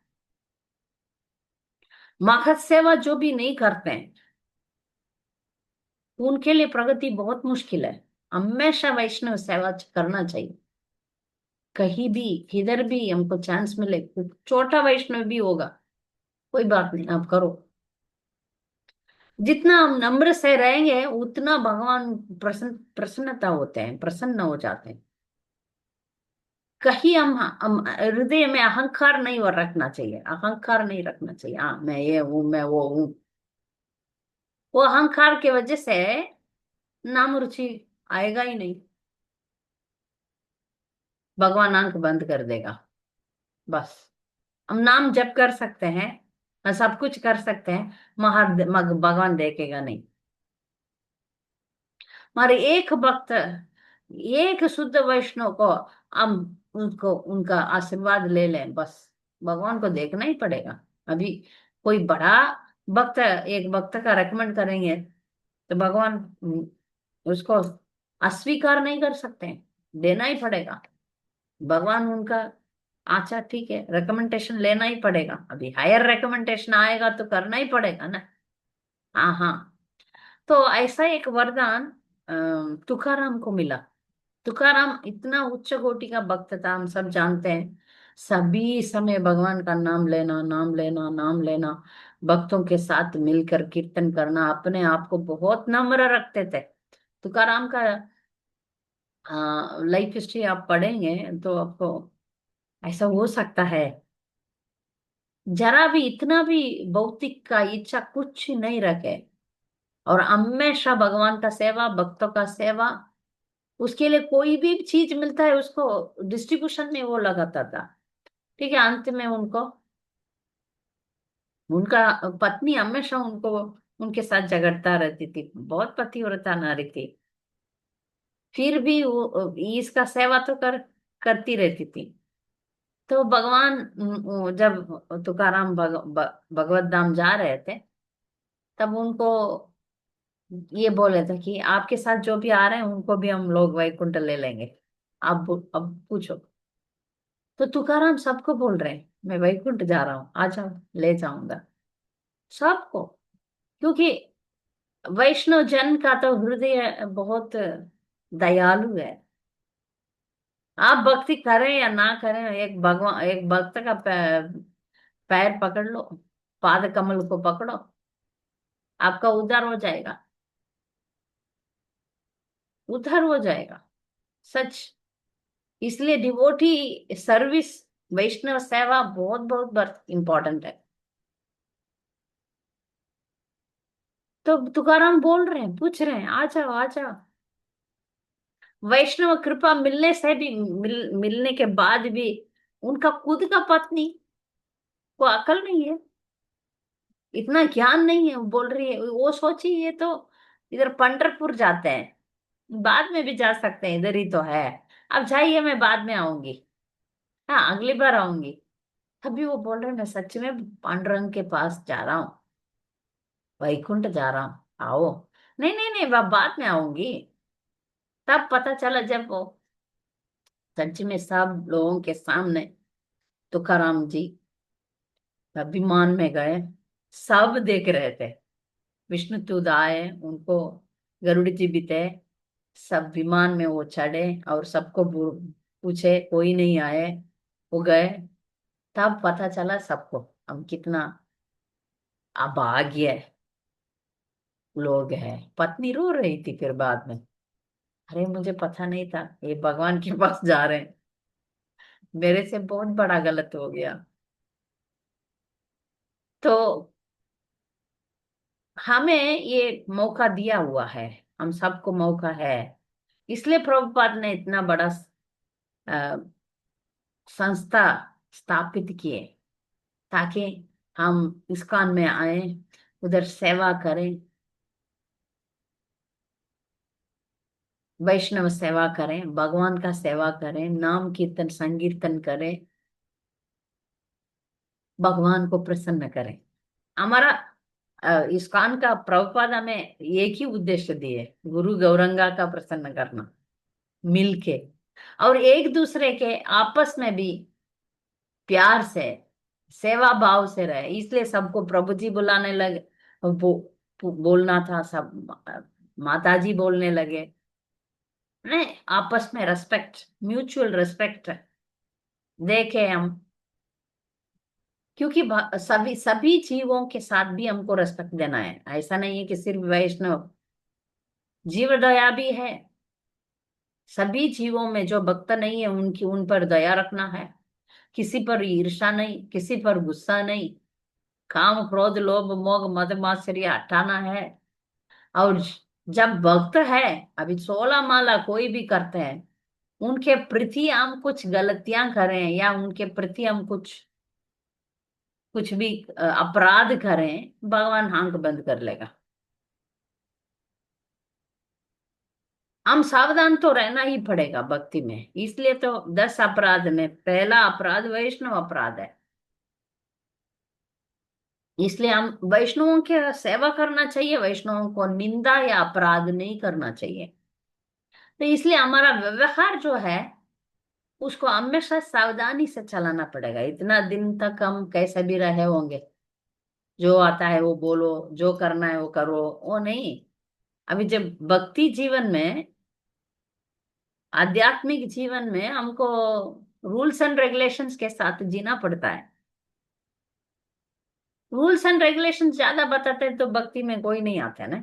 Speaker 1: माखत सेवा जो भी नहीं करते हैं, उनके लिए प्रगति बहुत मुश्किल है। हमेशा वैष्णव सेवा करना चाहिए, कहीं भी किधर भी हमको चांस मिले, छोटा वैष्णव भी होगा, कोई बात नहीं, आप करो। जितना हम नम्र से रहेंगे उतना भगवान प्रसन्नता होते हैं, प्रसन्न हो जाते हैं। कहीं हम हृदय में अहंकार नहीं और रखना चाहिए, अहंकार नहीं रखना चाहिए, हाँ मैं ये हूं, मैं वो हूं। वो अहंकार की वजह से नाम रुचि आएगा ही नहीं, भगवान आंख बंद कर देगा। बस हम नाम जप कर सकते हैं, सब कुछ कर सकते हैं, मगर भगवान देखेगा नहीं। हमारे एक भक्त, एक शुद्ध वैष्णव को हम उनको उनका आशीर्वाद ले लें, बस भगवान को देखना ही पड़ेगा। अभी कोई बड़ा भक्त, एक भक्त का रेकमेंड करेंगे तो भगवान उसको अस्वीकार नहीं कर सकते, देना ही पड़ेगा। भगवान उनका, अच्छा ठीक है, रिकमेंडेशन लेना ही पड़ेगा। अभी हायर रिकमेंडेशन आएगा तो करना ही पड़ेगा ना। हाँ हाँ। तो ऐसा एक वरदान तुकाराम को मिला। तुकाराम इतना उच्च कोटि का भक्त था, हम सब जानते हैं। सभी समय भगवान का नाम लेना, नाम लेना, नाम लेना, भक्तों के साथ मिलकर कीर्तन करना, अपने आप को बहुत नम्र रखते थे। तुकाराम का लाइफ हिस्ट्री आप पढ़ेंगे तो आपको ऐसा हो सकता है, जरा भी इतना भी भौतिक का इच्छा कुछ नहीं रखे, और हमेशा भगवान का सेवा, भक्तों का सेवा, उसके लिए कोई भी चीज मिलता है उसको डिस्ट्रीब्यूशन में वो लगाता था। ठीक है, अंत में उनको, उनका पत्नी हमेशा उनको उनके साथ झगड़ता रहती थी, बहुत पतिव्रता नारी थी। फिर भी वो इसका सेवा तो करती रहती थी। तो भगवान जब तुकाराम भगवत धाम जा रहे थे, तब उनको ये बोले थे कि आपके साथ जो भी आ रहे हैं उनको भी हम लोग वैकुंठ ले लेंगे। अब पूछो। तो तुकाराम सबको बोल रहे हैं मैं वैकुंठ जा रहा हूँ, आ जाओ, ले जाऊंगा सबको। क्योंकि वैष्णव जन का तो हृदय बहुत दयालु है। आप भक्ति करें या ना करें, एक भक्त का पैर पकड़ लो, पाद कमल को पकड़ो, आपका उद्धार हो जाएगा, उद्धार हो जाएगा। सच। इसलिए डिवोटी सर्विस, वैष्णव सेवा बहुत बहुत बहुत इंपॉर्टेंट है। तो तुकाराम बोल रहे हैं, पूछ रहे हैं, आ जाओ आ जाओ। वैष्णव कृपा मिलने से भी, मिलने के बाद भी उनका खुद का पत्नी को अकल नहीं है, इतना ज्ञान नहीं है। वो बोल रही है, वो सोची ये तो इधर पंढरपुर जाते हैं, बाद में भी जा सकते हैं, इधर ही तो है। अब जाइए, मैं बाद में आऊंगी, हाँ अगली बार आऊंगी। तभी वो बोल रहे हैं, मैं सच में पांडुरंग के पास जा रहा हूँ, वैकुंठ जा रहा हूँ, आओ। नहीं नहीं नहीं, वह बाद में आऊंगी। तब पता चला जब वो सच में सब लोगों के सामने तुकाराम जी विमान में गए, सब देख रहे थे। विष्णुतुद आए, उनको गरुड़ जी भी थे, सब विमान में वो चढ़े और सबको पूछे, कोई नहीं आए, वो गए। तब पता चला सबको हम कितना अभाग्य लोग हैं। पत्नी रो रही थी फिर बाद में, अरे मुझे पता नहीं था ये भगवान के पास जा रहे हैं, मेरे से बहुत बड़ा गलत हो गया। तो हमें ये मौका दिया हुआ है, हम सबको मौका है। इसलिए प्रभुपाद ने इतना बड़ा अ, संस्था स्थापित किए, ताकि हम इस्कॉन में आए, उधर सेवा करें, वैष्णव सेवा करें, भगवान का सेवा करें, नाम कीर्तन संकीर्तन करें, भगवान को प्रसन्न करें। हमारा इस्कॉन का प्रभुपाद हमें एक ही उद्देश्य दिए, गुरु गौरंगा का प्रसन्न करना, मिलके, और एक दूसरे के आपस में भी प्यार से, सेवा भाव से रहे। इसलिए सबको प्रभु जी बुलाने लगे, बोलना था सब, माता जी बोलने लगे। नहीं, आपस में रेस्पेक्ट, म्यूचुअल रेस्पेक्ट देखे हम। क्योंकि सभी सभी जीवों के साथ भी हमको रेस्पेक्ट देना है, ऐसा नहीं है कि सिर्फ वैष्णव, जीव दया भी है। सभी जीवों में जो भक्त नहीं है उनकी, उन पर दया रखना है। किसी पर ईर्ष्या नहीं, किसी पर गुस्सा नहीं, काम क्रोध लोभ मोह मद मात्सर्य हटाना है। और जब भक्त है, अभी 16 माला कोई भी करते हैं, उनके प्रति हम कुछ गलतियां करें या उनके प्रति हम कुछ कुछ भी अपराध करें, भगवान आंख बंद कर लेगा। हम सावधान तो रहना ही पड़ेगा भक्ति में। इसलिए तो 10 अपराध में पहला अपराध वैष्णव अपराध है। इसलिए हम वैष्णवों की सेवा करना चाहिए, वैष्णवों को निंदा या अपराध नहीं करना चाहिए। तो इसलिए हमारा व्यवहार जो है, उसको हमेशा सावधानी से चलाना पड़ेगा। इतना दिन तक हम कैसे भी रहे होंगे, जो आता है वो बोलो, जो करना है वो करो, वो नहीं। अभी जब भक्ति जीवन में, आध्यात्मिक जीवन में हमको रूल्स एंड रेगुलेशंस के साथ जीना पड़ता है। रूल्स एंड रेगुलेशंस ज्यादा बताते हैं तो भक्ति में कोई नहीं आता है ना।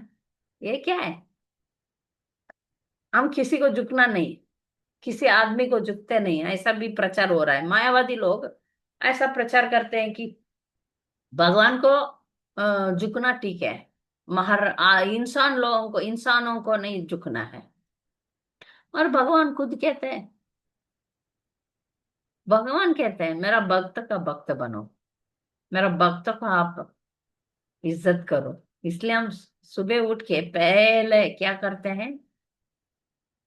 Speaker 1: ये क्या है, हम किसी को झुकना नहीं, किसी आदमी को झुकते नहीं, ऐसा भी प्रचार हो रहा है। मायावादी लोग ऐसा प्रचार करते हैं कि भगवान को झुकना ठीक है, इंसानों को नहीं झुकना है। और भगवान कहते हैं मेरा भक्त का भक्त बनो, मेरा भक्त को आप इज्जत करो। इसलिए हम सुबह उठ के पहले क्या करते हैं?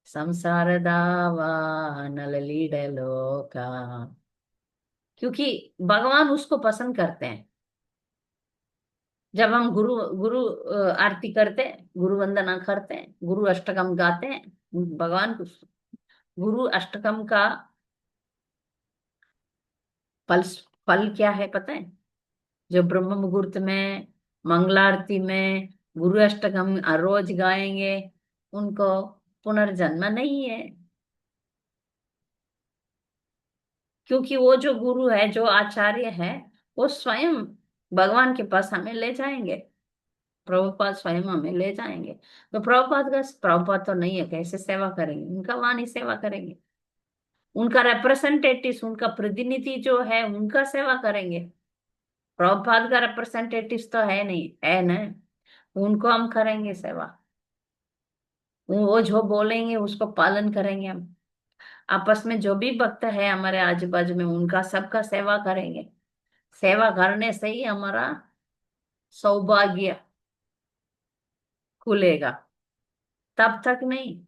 Speaker 1: संसार दावा नललीडलो का, क्योंकि भगवान उसको पसंद करते हैं। जब हम गुरु गुरु आरती करते हैं, गुरु वंदना करते हैं, गुरु अष्टकम गाते हैं, भगवान को गुरु अष्टकम का फल फल क्या है पता है? जो ब्रह्म मुहूर्त में, मंगलारती में गुरु अष्टकम रोज गाएंगे, उनको पुनर्जन्म नहीं है। क्योंकि वो जो गुरु है, जो आचार्य है, वो स्वयं भगवान के पास हमें ले जाएंगे। प्रभुपाद स्वयं हमें ले जाएंगे। तो प्रभुपाद तो नहीं है, कैसे सेवा करेंगे? उनका वाणी सेवा करेंगे। उनका रिप्रेजेंटेटिव, उनका प्रतिनिधि जो है, उनका सेवा करेंगे। प्रभुपाद का रिप्रेजेंटेटिव तो है नहीं, है ना? उनको हम करेंगे सेवा। वो जो बोलेंगे उसको पालन करेंगे हम। आपस में जो भी भक्त है हमारे आजू बाजू में, उनका सबका सेवा करेंगे। सेवा करने से ही हमारा सौभाग्य खुलेगा, तब तक नहीं।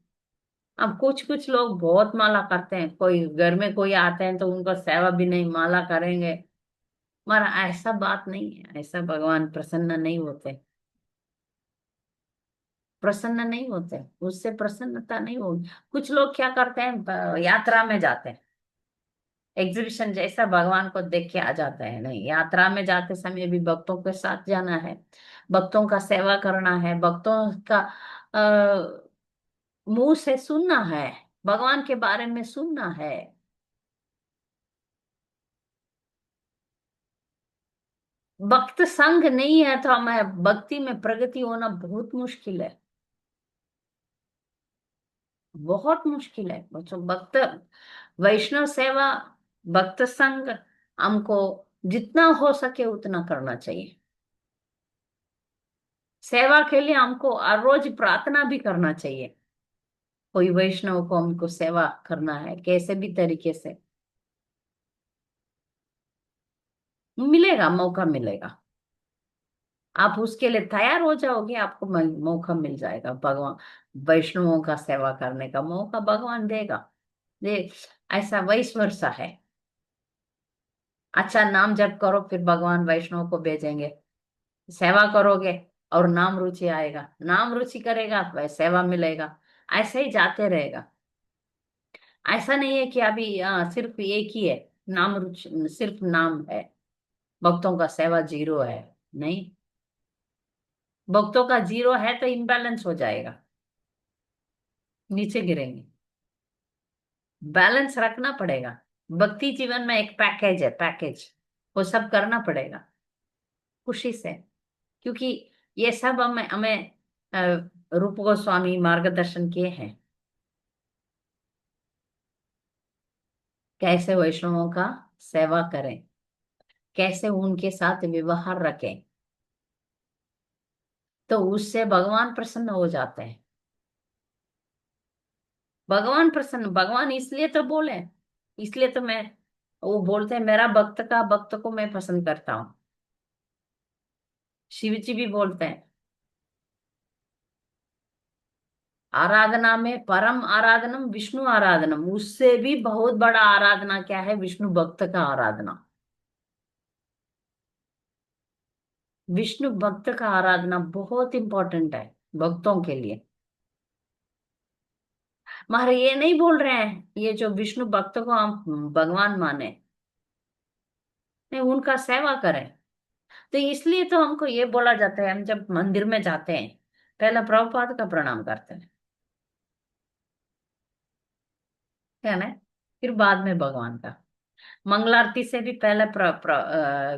Speaker 1: अब कुछ कुछ लोग बहुत माला करते हैं, कोई घर में कोई आते हैं तो उनको सेवा भी नहीं, माला करेंगे। मगर ऐसा बात नहीं है, ऐसा भगवान प्रसन्न नहीं होते। प्रसन्न नहीं होते, उससे प्रसन्नता नहीं होगी। कुछ लोग क्या करते हैं, यात्रा में जाते हैं, एग्जीबिशन जैसा भगवान को देख के आ जाते हैं। नहीं, यात्रा में जाते समय भी भक्तों के साथ जाना है, भक्तों का सेवा करना है, भक्तों का मुंह से सुनना है, भगवान के बारे में सुनना है। भक्त संग नहीं है तो हमें भक्ति में प्रगति होना बहुत मुश्किल है, बहुत मुश्किल है बच्चों। भक्त वैष्णव सेवा, भक्त संग हमको जितना हो सके उतना करना चाहिए। सेवा के लिए हमको हर रोज प्रार्थना भी करना चाहिए। कोई वैष्णव को हमको सेवा करना है कैसे भी तरीके से, मिलेगा, मौका मिलेगा। आप उसके लिए तैयार हो जाओगे, आपको मौका मिल जाएगा। भगवान वैष्णवों का सेवा करने का मौका भगवान देगा। ये ऐसा वैस वर्षा है। अच्छा नाम जप करो, फिर भगवान वैष्णव को भेजेंगे। सेवा करोगे और नाम रुचि आएगा, नाम रुचि करेगा वह सेवा मिलेगा। ऐसे ही जाते रहेगा। ऐसा नहीं है कि अभी सिर्फ एक ही है, नाम रुचि सिर्फ नाम है, भक्तों का सेवा जीरो है। नहीं, भक्तों का जीरो है तो इम्बैलेंस हो जाएगा, नीचे गिरेंगे। बैलेंस रखना पड़ेगा। भक्ति जीवन में एक पैकेज है, पैकेज, वो सब करना पड़ेगा खुशी से। क्योंकि ये सब हमें हमें रूप गोस्वामी मार्गदर्शन किए हैं, कैसे वैष्णवों का सेवा करें, कैसे उनके साथ व्यवहार रखें, तो उससे भगवान प्रसन्न हो जाते हैं। भगवान प्रसन्न, भगवान इसलिए तो बोले, इसलिए तो मैं, वो बोलते हैं मेरा भक्त का भक्त को मैं पसंद करता हूँ। शिव जी भी बोलते हैं, आराधना में परम आराधनम विष्णु आराधनम, उससे भी बहुत बड़ा आराधना क्या है? विष्णु भक्त का आराधना। विष्णु भक्त का आराधना बहुत इंपॉर्टेंट है भक्तों के लिए। महाराज ये नहीं बोल रहे हैं ये जो विष्णु भक्त को हम भगवान माने, नहीं, उनका सेवा करें। तो इसलिए तो हमको ये बोला जाता है, हम जब मंदिर में जाते हैं पहला प्रभुपाद का प्रणाम करते हैं, क्या ना? फिर बाद में भगवान का। मंगलारती से भी पहले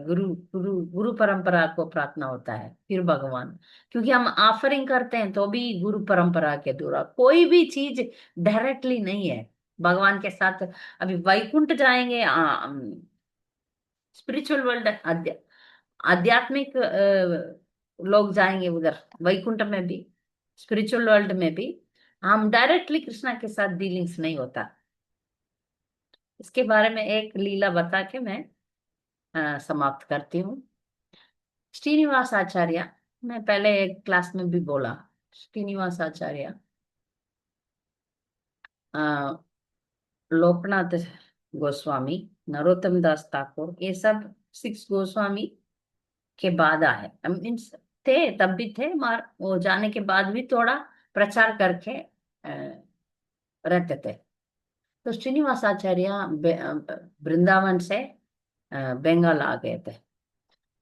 Speaker 1: गुरु गुरु गुरु परंपरा को प्रार्थना होता है, फिर भगवान। क्योंकि हम ऑफरिंग करते हैं तो भी गुरु परंपरा के द्वारा, कोई भी चीज डायरेक्टली नहीं है भगवान के साथ। अभी वैकुंठ जाएंगे, स्पिरिचुअल वर्ल्ड, आध्यात्मिक लोग जाएंगे उधर वैकुंठ में भी, स्पिरिचुअल वर्ल्ड में भी हम डायरेक्टली कृष्णा के साथ डीलिंग्स नहीं होता। इसके बारे में एक लीला बता के मैं समाप्त करती हूँ। श्रीनिवास आचार्य मैं पहले एक क्लास में भी बोला, श्रीनिवास आचार्य, अ, लोकनाथ गोस्वामी, नरोत्तम दास ठाकुर, ये सब सिक्स गोस्वामी के बाद आए। मीन्स थे, तब भी थे, मगर वो जाने के बाद भी थोड़ा प्रचार करके रहते थे। तो श्रीनिवास आचार्य वृंदावन से बंगाल आ गए थे।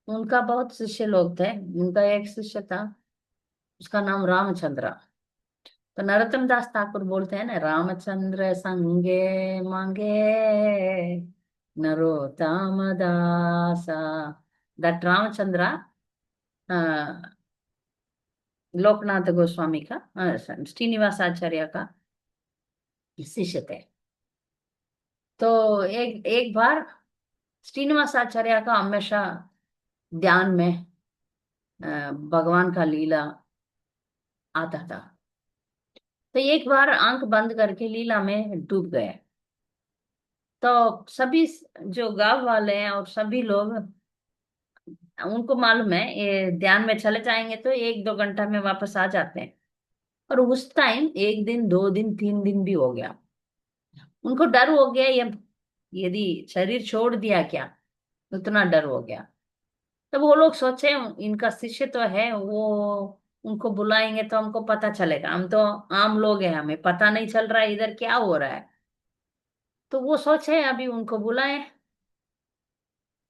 Speaker 1: उनका बहुत शिष्य लोग थे। उनका एक शिष्य था, उसका नाम रामचंद्र। तो नरोत्तम दास ठाकुर बोलते हैं ना, रामचंद्र संगे मांगे नरोत्तम दासा। दट रामचंद्र लोकनाथ गोस्वामी का, श्रीनिवास आचार्य का शिष्य थे। तो एक एक बार श्रीनिवास आचार्य का हमेशा ध्यान में भगवान का लीला आता था। तो एक बार आंख बंद करके लीला में डूब गए। तो सभी जो गांव वाले हैं और सभी लोग, उनको मालूम है ये ध्यान में चले जाएंगे तो 1-2 घंटा में वापस आ जाते हैं। और उस टाइम 1 दिन, 2 दिन, 3 दिन भी हो गया। उनको डर हो गया, ये यदि शरीर छोड़ दिया क्या, उतना डर हो गया। तब वो लोग सोचे इनका शिष्य तो है, वो उनको बुलाएंगे तो हमको पता चलेगा, हम तो आम लोग हैं, हमें पता नहीं चल रहा है इधर क्या हो रहा है। तो वो सोचे अभी उनको बुलाए।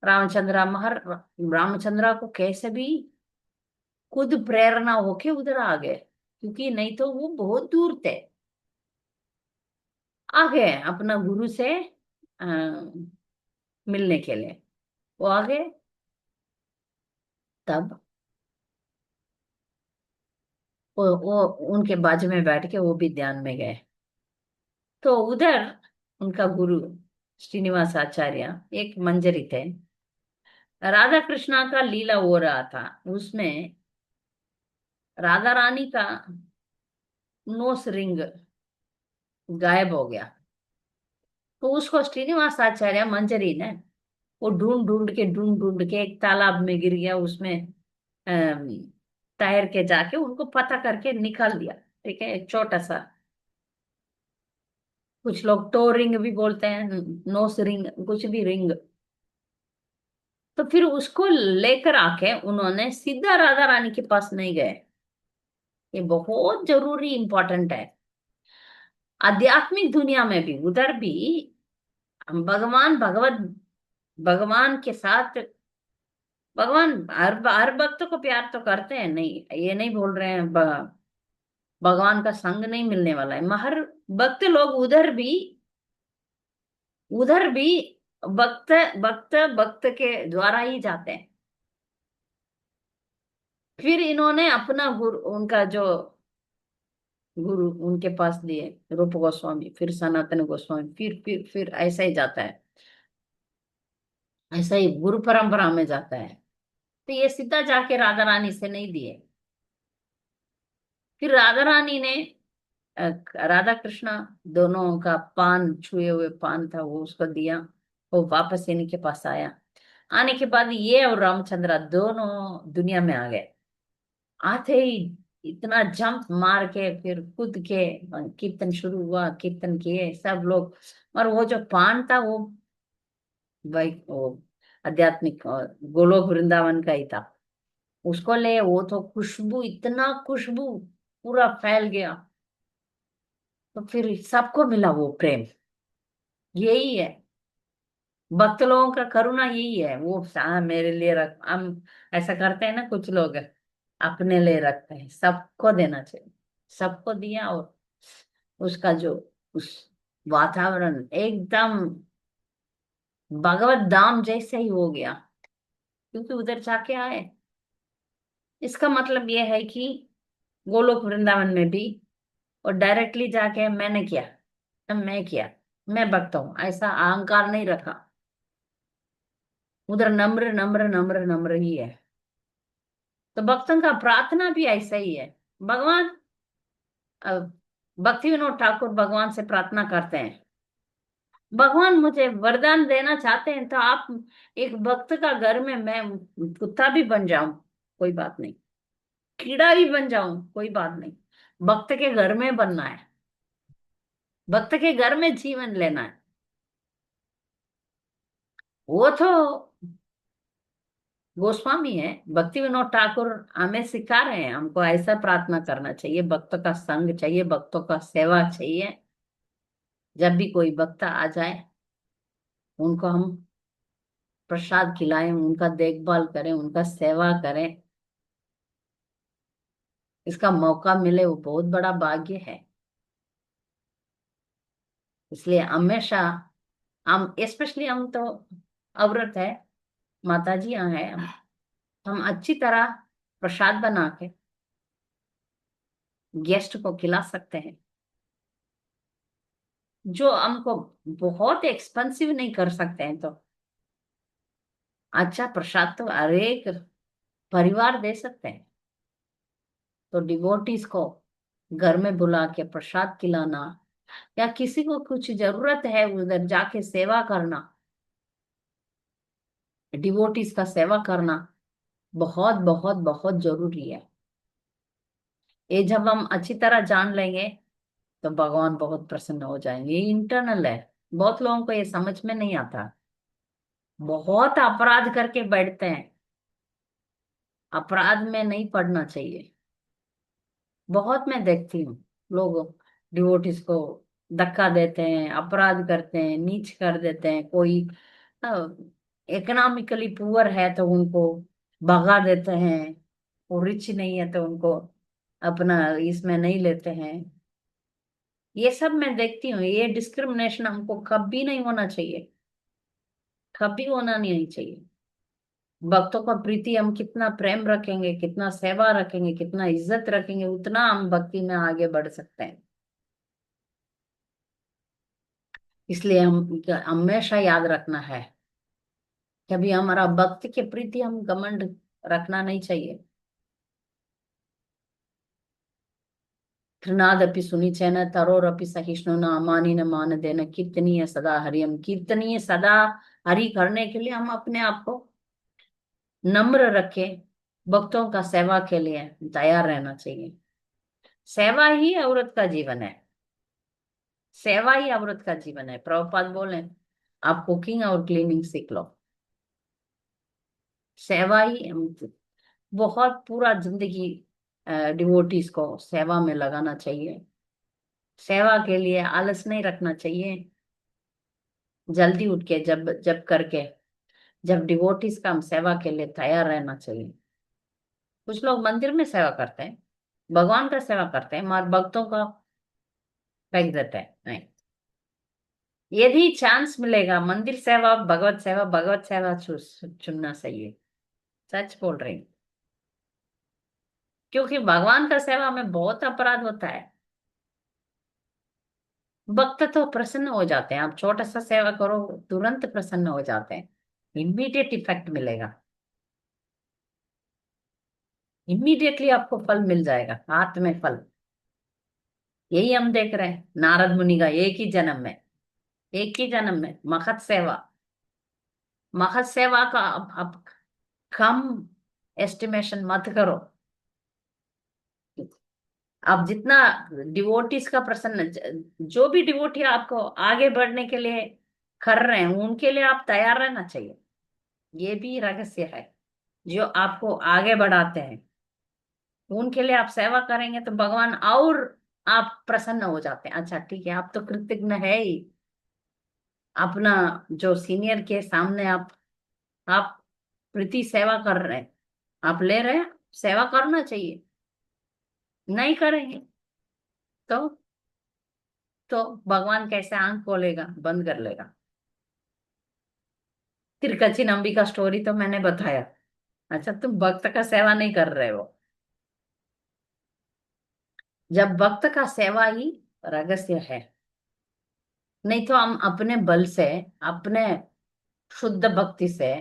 Speaker 1: रामचंद्रा को कैसे भी खुद प्रेरणा होके उधर आ गए, क्योंकि नहीं तो वो बहुत दूर थे। आ गए अपना गुरु से आ, मिलने के लिए। वो आ गए। तब वो उनके बाजू में बैठ के वो भी ध्यान में गए। तो उधर उनका गुरु श्रीनिवास आचार्य एक मंजरी थे। राधा कृष्णा का लीला हो रहा था, उसमें राधा रानी का नोस रिंग गायब हो गया। तो उसको श्रीनिवास आचार्य मंजरी ने वो ढूंढ ढूंढ के एक तालाब में गिर गया, उसमें अम, तैर के जाके उनको पता करके निकाल दिया। ठीक है, एक छोटा सा, कुछ लोग टो रिंग भी बोलते हैं, नोस रिंग, कुछ भी रिंग। तो फिर उसको लेकर आके उन्होंने सीधा राधा रानी के पास नहीं गए। ये बहुत जरूरी इंपॉर्टेंट है। आध्यात्मिक दुनिया में भी, उधर भी हम भगवान के साथ, भगवान हर भक्त को प्यार तो करते हैं, नहीं ये नहीं बोल रहे हैं भगवान का संग नहीं मिलने वाला है, मगर भक्त लोग उधर भी भक्त भक्त भक्त के द्वारा ही जाते हैं। फिर इन्होंने अपना गुरु, उनका जो गुरु उनके पास दिए, रूप गोस्वामी, फिर सनातन गोस्वामी, फिर ऐसा ही जाता है, ऐसा ही गुरु परंपरा में जाता है। तो ये सीधा जाके राधा रानी से नहीं दिए। फिर राधा रानी ने अ, राधा कृष्णा दोनों का पान, छुए हुए पान था, वो उसको दिया। वो वापस इन्हीं के पास आया। आने के बाद ये और रामचंद्र दोनों दुनिया में आ गए। आते ही इतना जंप मार के फिर कूद के कीर्तन शुरू हुआ, कीर्तन किए सब लोग। और वो जो पान था वो भाई वो आध्यात्मिक गोलोक वृंदावन का ही था। उसको ले, वो तो खुशबू, इतना खुशबू पूरा फैल गया। तो फिर सबको मिला वो प्रेम। यही है भक्त लोगों का करुणा, यही है। वो मेरे लिए रख, हम ऐसा करते हैं ना, कुछ लोग अपने लिए रखते हैं, सबको देना चाहिए। सबको दिया, और उसका जो उस वातावरण एकदम भगवत धाम जैसे ही हो गया, क्योंकि उधर जाके आए। इसका मतलब यह है कि गोलोक वृंदावन में भी, और डायरेक्टली जाके मैंने किया, मैं किया, मैं भक्त हूं, ऐसा अहंकार नहीं रखा। उधर नम्र नम्र नम्र नम्र ही है। तो भक्तों का प्रार्थना भी ऐसा ही है। भगवान अ, भक्ति विनोद ठाकुर भगवान से प्रार्थना करते हैं, भगवान मुझे वरदान देना चाहते हैं तो आप एक भक्त का घर में मैं कुत्ता भी बन जाऊं, कोई बात नहीं, कीड़ा भी बन जाऊं कोई बात नहीं, भक्त के घर में बनना है, भक्त के घर में जीवन लेना है। वो तो गोस्वामी है, भक्ति विनोद ठाकुर हमें सिखा रहे हैं, हमको ऐसा प्रार्थना करना चाहिए, भक्तों का संग चाहिए, भक्तों का सेवा चाहिए। जब भी कोई भक्त आ जाए, उनको हम प्रसाद खिलाएं, उनका देखभाल करें, उनका सेवा करें, इसका मौका मिले वो बहुत बड़ा भाग्य है। इसलिए हमेशा हम, स्पेशली हम तो औरत है, माता जी यहाँ है, हम अच्छी तरह प्रसाद बना के गेस्ट को खिला सकते हैं, जो हमको बहुत एक्सपेंसिव नहीं कर सकते हैं। तो अच्छा प्रसाद तो हर एक परिवार दे सकते हैं। तो डिवोटीज को घर में बुला के प्रसाद खिलाना, या किसी को कुछ जरूरत है उधर जाके सेवा करना, डिवोटीज का सेवा करना बहुत बहुत बहुत जरूरी है। ये जब हम अच्छी तरह जान लेंगे तो भगवान बहुत प्रसन्न हो जाएंगे। ये इंटरनल है, बहुत लोगों को ये समझ में नहीं आता, बहुत अपराध करके बैठते हैं। अपराध में नहीं पड़ना चाहिए। बहुत मैं देखती हूँ, लोग डिवोटीज को धक्का देते हैं, अपराध करते हैं, नीच कर देते हैं। कोई इकोनॉमिकली पुअर है तो उनको भगा देते हैं, वो रिच नहीं है तो उनको अपना इसमें नहीं लेते हैं। ये सब मैं देखती हूँ, ये डिस्क्रिमिनेशन हमको कभी नहीं होना चाहिए, कभी होना नहीं चाहिए। भक्तों का प्रीति हम कितना प्रेम रखेंगे, कितना सेवा रखेंगे, कितना इज्जत रखेंगे, उतना हम भक्ति में आगे बढ़ सकते हैं। इसलिए हम हमेशा याद रखना है, कभी हमारा भक्ति के प्रति हम घमंड रखना नहीं चाहिए। तृणादपि सुनिचैन तरोरपि सहिष्णुना अमानिन मान देन कीर्तनीय सदा हरियम। कीर्तनीय सदा हरि करने के लिए हम अपने आप को नम्र रखे, भक्तों का सेवा के लिए तैयार रहना चाहिए। सेवा ही औरत का जीवन है, सेवा ही औरत का जीवन है। प्रभुपाद बोले आप कुकिंग और क्लीनिंग सीख लो, सेवा ही बहुत पूरा जिंदगी डिवोटीज को सेवा में लगाना चाहिए। सेवा के लिए आलस नहीं रखना चाहिए, जल्दी उठ के जब जब करके, जब डिवोटीज का हम सेवा के लिए तैयार रहना चाहिए। कुछ लोग मंदिर में सेवा करते हैं, भगवान का सेवा करते हैं, मगर भक्तों का फेंक देते हैं। नहीं, यदि चांस मिलेगा मंदिर सेवा, भगवत सेवा, भगवत सेवा चुनना सही है। सच बोल रही हूँ, क्योंकि भगवान का सेवा में बहुत अपराध होता है। भक्त तो प्रसन्न हो जाते हैं, आप छोटा सा सेवा करो तुरंत प्रसन्न हो जाते हैं, इमीडिएट इफेक्ट मिलेगा, इमीडिएटली आपको फल मिल जाएगा, हाथ में फल। यही हम देख रहे हैं नारद मुनि का, एक ही जन्म में, एक ही जन्म में महत सेवा, महत सेवा का अब कम एस्टिमेशन मत करो। आप जितना डिवोटीज का प्रसन्न, जो भी डिवोटी आपको आगे बढ़ने के लिए कर रहे हैं उनके लिए आप तैयार रहना चाहिए। ये भी रहस्य है, जो आपको आगे बढ़ाते हैं उनके लिए आप सेवा करेंगे तो भगवान और आप प्रसन्न हो जाते हैं। अच्छा ठीक है, आप तो कृतज्ञ है ही, अपना जो सीनियर के सामने आप प्रीति सेवा कर रहे हैं, आप ले रहे हैं, सेवा करना चाहिए। नहीं करेंगे तो तो भगवान कैसे आंख खोलेगा, बंद कर लेगा। तिरकची नंबी का स्टोरी तो मैंने बताया। अच्छा तुम भक्त का सेवा नहीं कर रहे हो, जब भक्त का सेवा ही रहस्य है। नहीं तो हम अपने बल से, अपने शुद्ध भक्ति से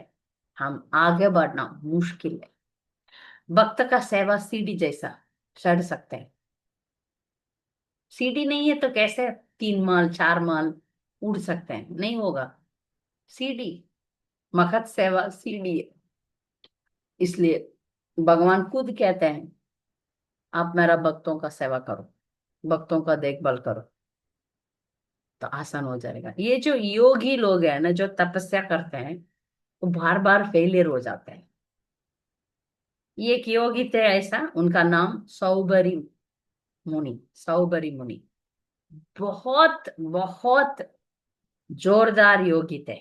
Speaker 1: हम आगे बढ़ना मुश्किल है। भक्त का सेवा सीढ़ी जैसा चढ़ सकते हैं, सीढ़ी नहीं है तो कैसे 3 माल 4 माल उड़ सकते हैं, नहीं होगा। सीढ़ी, मखत सेवा सीढ़ी है। इसलिए भगवान खुद कहते हैं आप मेरा भक्तों का सेवा करो, भक्तों का देखभाल करो, तो आसान हो जाएगा। ये जो योगी लोग हैं ना, जो तपस्या करते हैं, वो बार बार फेलियर हो जाते हैं। ये एक योगी थे ऐसा, उनका नाम सौबरी मुनि, सौबरी मुनि। बहुत बहुत जोरदार योगी थे।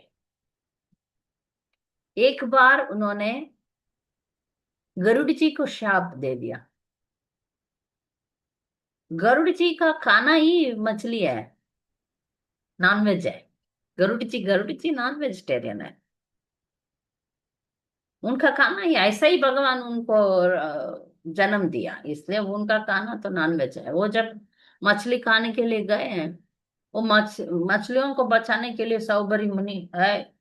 Speaker 1: एक बार उन्होंने गरुड़ जी को शाप दे दिया। गरुड़ जी का खाना ही मछली है, नॉनवेज है। गरुड़ जी नॉन वेजिटेरियन है। उनका खाना ही ऐसा ही, भगवान उनको जन्म दिया, इसलिए उनका खाना तो नॉनवेज है। वो जब मछली खाने के लिए गए हैं, वो मछलियों को बचाने के लिए सौबरी मुनि है,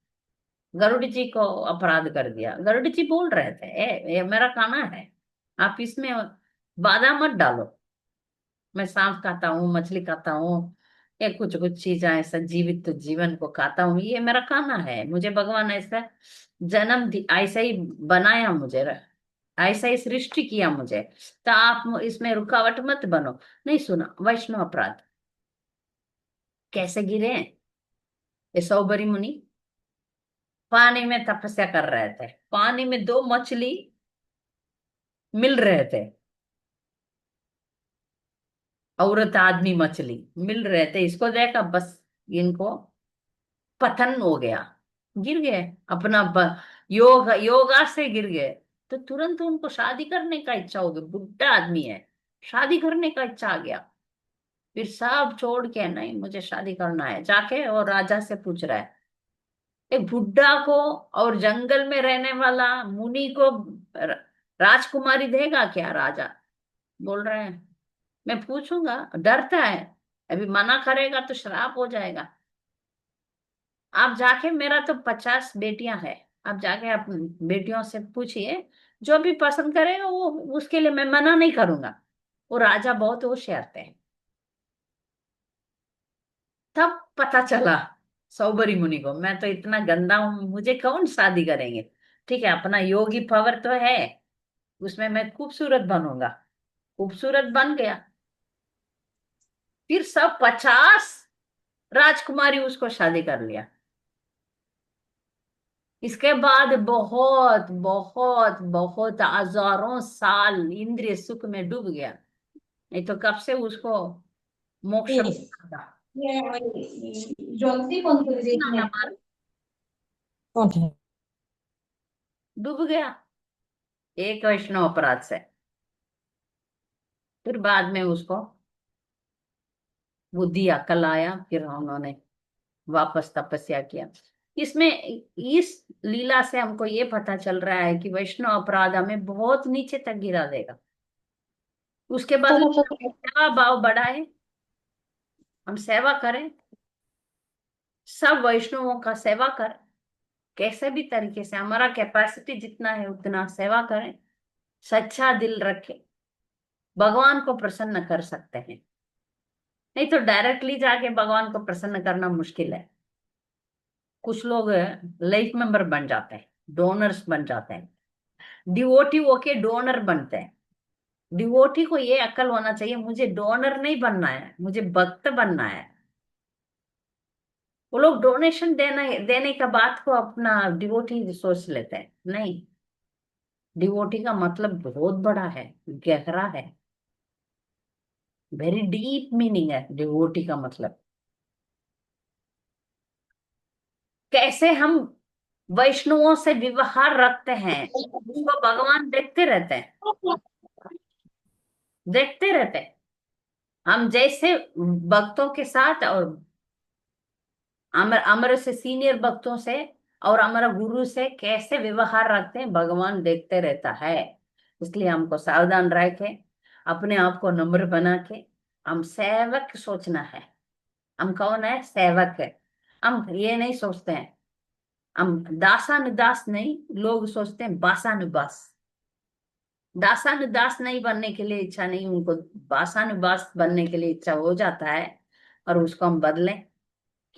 Speaker 1: गरुड़ जी को अपराध कर दिया। गरुड़ जी बोल रहे थे, ये मेरा खाना है, आप इसमें बाधा मत डालो। मैं सांप खाता हूँ, मछली खाता हूँ, ये कुछ कुछ चीजें ऐसा जीवित तो जीवन को खाता हूँ, ये मेरा खाना है। मुझे भगवान ऐसा जन्म ऐसा ही बनाया मुझे, ऐसा ही सृष्टि किया मुझे, तो आप इसमें रुकावट मत बनो। नहीं सुना, वैष्णव अपराध। कैसे गिरे हैं ये सौबरी मुनि? पानी में तपस्या कर रहे थे, पानी में दो मछली मिल रहे थे, औरत आदमी मछली मिल रहे थे। इसको देखा बस, इनको पतन हो गया, गिर गए अपना योगा से गिर गए। तो तुरंत उनको शादी करने का इच्छा हो गया, बुढ़ा आदमी है, शादी करने का इच्छा आ गया। फिर सब छोड़ के, नहीं मुझे शादी करना है, जाके और राजा से पूछ रहा है, एक बुढ़ा को और जंगल में रहने वाला मुनि को राजकुमारी देगा क्या राजा? बोल रहे हैं, मैं पूछूंगा। डरता है, अभी मना करेगा तो श्राप हो जाएगा। आप जाके, मेरा तो 50 बेटियां हैं, आप जाके आप बेटियों से पूछिए, जो भी पसंद करेगा वो, उसके लिए मैं मना नहीं करूंगा। वो राजा बहुत होशियार थे। तब पता चला सौबरी मुनि को, मैं तो इतना गंदा हूं, मुझे कौन शादी करेंगे। ठीक है, अपना योगी पावर तो है, उसमें मैं खूबसूरत बनूंगा। खूबसूरत बन गया। फिर सब 50 राजकुमारी उसको शादी कर लिया। इसके बाद बहुत बहुत बहुत हजारों साल इंद्रिय सुख में डूब गया, नहीं तो कब से उसको मोक्ष मिलता था।
Speaker 2: जल्दी कौन कर
Speaker 1: ना
Speaker 2: देखने
Speaker 1: ना मार,
Speaker 2: कौन है
Speaker 1: डूब गया एक वैष्णव अपराध से। फिर बाद में उसको बुद्धि अकल आया, फिर उन्होंने वापस तपस्या किया। इसमें इस लीला से हमको ये पता चल रहा है कि वैष्णव अपराध हमें बहुत नीचे तक गिरा देगा। उसके बदले
Speaker 2: चलो
Speaker 1: हम सेवा भाव बढ़ाए, हम सेवा करें, सब वैष्णवों का सेवा करें, कैसे भी तरीके से हमारा कैपेसिटी जितना है उतना सेवा करें, सच्चा दिल रखें, भगवान को प्रसन्न कर सकते हैं। नहीं तो डायरेक्टली जाके भगवान को प्रसन्न करना मुश्किल है। कुछ लोग लाइफ मेंबर बन जाते हैं, डोनर्स बन जाते हैं, डिवोटी होके डोनर बनते हैं। डिवोटी को ये अक्ल होना चाहिए, मुझे डोनर नहीं बनना है, मुझे भक्त बनना है। वो लोग डोनेशन देने का बात को अपना डिवोटी सोच लेते हैं, नहीं। डिवोटी का मतलब बहुत बड़ा है, गहरा है, वेरी डीप मीनिंग है डिवोटी का मतलब। कैसे हम वैष्णवों से व्यवहार रखते हैं, उसको भगवान देखते रहते हैं, देखते रहते हैं। हम जैसे भक्तों के साथ, और अमर अमर से सीनियर भक्तों से और हमारा गुरु से कैसे व्यवहार रखते हैं, भगवान देखते रहता है। इसलिए हमको सावधान रह के, अपने आप को नम्र बना के, हम सेवक सोचना है। हम कौन है? सेवक है। हम ये नहीं सोचते हैं, हम दासानुदास नहीं, लोग सोचते हैं बासानुबास। दासानुदास नहीं बनने के लिए इच्छा नहीं, उनको बासानुबास बनने के लिए इच्छा हो जाता है, और उसको हम बदलें।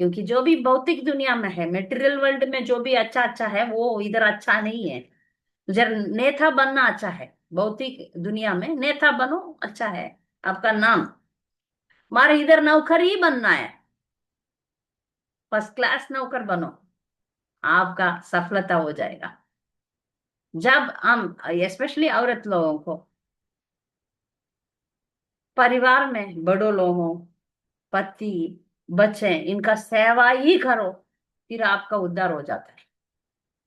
Speaker 1: क्योंकि जो भी भौतिक दुनिया में है, मेटेरियल वर्ल्ड में जो भी अच्छा अच्छा है, वो इधर अच्छा नहीं है। उधर नेता बनना अच्छा है, भौतिक दुनिया में नेता बनो, अच्छा है आपका नाम। हमारे इधर नौकर ही बनना है, फर्स्ट क्लास नौकर बनो, आपका सफलता हो जाएगा। जब हम, स्पेशली औरत लोगों को, परिवार में बड़ों लोगों, पति, बच्चे, इनका सेवा ही करो, फिर आपका उद्धार हो जाता है।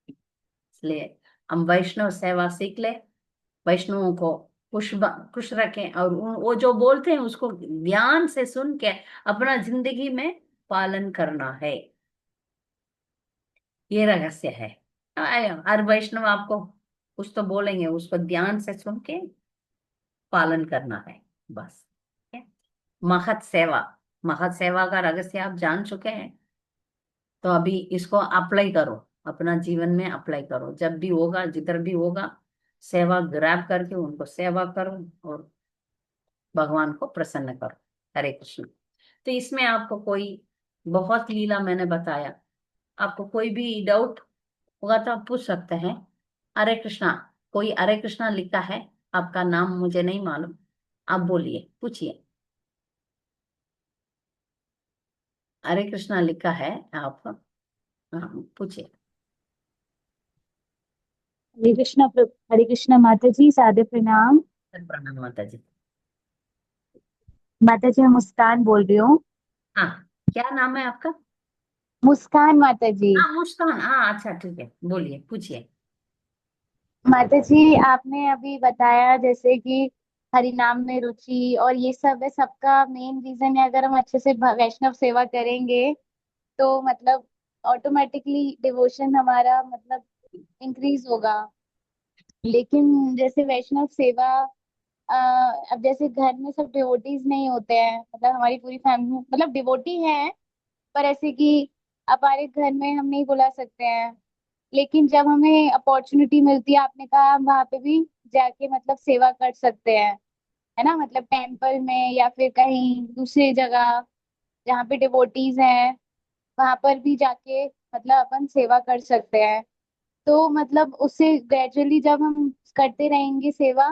Speaker 1: इसलिए हम वैष्णव सेवा सीख ले, वैष्णवों को खुश खुश रखें, और वो जो बोलते हैं उसको ध्यान से सुन के अपना जिंदगी में पालन करना है। ये रहस्य है। हर वैष्णव आपको कुछ तो बोलेंगे, उसको ध्यान से सुन के पालन करना है, बस। ठीक है? महत सेवा, महत सेवा का रहस्य आप जान चुके हैं, तो अभी इसको अप्लाई करो, अपना जीवन में अप्लाई करो। जब भी होगा, जिधर भी होगा, सेवा ग्रैब करके उनको सेवा करो और भगवान को प्रसन्न करो। हरे कृष्ण। तो इसमें आपको कोई, बहुत लीला मैंने बताया, आपको कोई भी डाउट होगा तो आप पूछ सकते हैं। हरे कृष्णा, कोई हरे कृष्णा लिखा है, आपका नाम मुझे नहीं मालूम, आप बोलिए, पूछिए। हरे कृष्णा लिखा है आप, हाँ, पूछिए।
Speaker 3: हरे कृष्णा हरे कृष्णा माता जी, सादर प्रणाम।
Speaker 1: प्रणाम माता जी।
Speaker 3: माता जी, मैं मुस्कान बोल रही हूँ।
Speaker 1: हाँ, क्या नाम है आपका?
Speaker 3: मुस्कान माता जी।
Speaker 1: हाँ, मुस्कान, हाँ, अच्छा, ठीक है, बोलिए, पूछिए।
Speaker 3: माता जी, आपने अभी बताया जैसे कि हरि नाम में रुचि और ये सब है, सबका मेन रीजन है अगर हम अच्छे से वैष्णव सेवा करेंगे तो मतलब ऑटोमेटिकली डिवोशन हमारा मतलब इंक्रीज होगा। लेकिन जैसे वैष्णव सेवा, अ, अब जैसे घर में सब डिवोटीज नहीं होते हैं, मतलब हमारी पूरी फैमिली मतलब डिवोटी है, पर ऐसे कि हमारे घर में हम नहीं बुला सकते हैं। लेकिन जब हमें अपॉर्चुनिटी मिलती है, आपने कहा हम वहां पे भी जाके मतलब सेवा कर सकते हैं, है ना, मतलब टेम्पल में या फिर कहीं दूसरी जगह जहाँ पे डिवोटीज हैं, वहां पर भी जाके मतलब अपन सेवा कर सकते हैं। तो मतलब उससे ग्रेजुअली जब हम करते रहेंगे सेवा,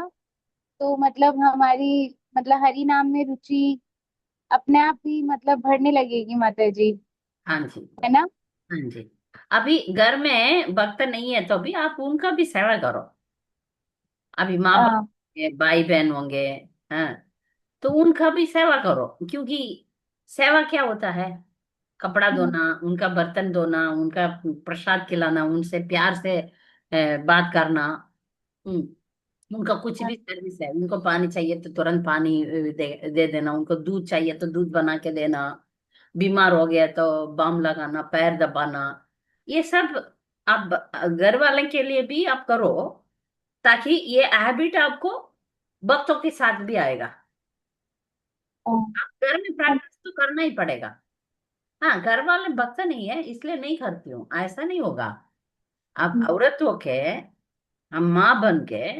Speaker 3: तो मतलब हमारी मतलब हरि नाम में रुचि अपने आप ही मतलब बढ़ने लगेगी माता जी,
Speaker 1: हाँ जी।
Speaker 3: है ना।
Speaker 1: हाँ जी। अभी घर में भक्त नहीं है तो भी आप उनका भी सेवा करो। अभी माँ बाप
Speaker 3: हाँ।
Speaker 1: होंगे, भाई बहन होंगे, हाँ, तो उनका भी सेवा करो, क्योंकि सेवा क्या होता है? कपड़ा
Speaker 3: हम्म,
Speaker 1: धोना, उनका बर्तन धोना, उनका प्रसाद खिलाना, उनसे प्यार से बात करना। हम्म, उनका कुछ
Speaker 3: हाँ,
Speaker 1: भी सर्विस है, उनको पानी चाहिए तो तुरंत पानी दे देना, उनको दूध चाहिए तो दूध बना के देना, बीमार हो गया तो बाम लगाना, पैर दबाना, ये सब आप घर वाले के लिए भी आप करो, ताकि ये हैबिट आपको वक्तों के साथ भी आएगा।
Speaker 3: हाँ,
Speaker 1: घर में प्रैक्टिस तो करना ही पड़ेगा। हाँ, घर वाले भक्त नहीं है इसलिए नहीं करती हूँ, ऐसा नहीं होगा। आप
Speaker 3: हम्म,
Speaker 1: औरत होके, हम माँ बन के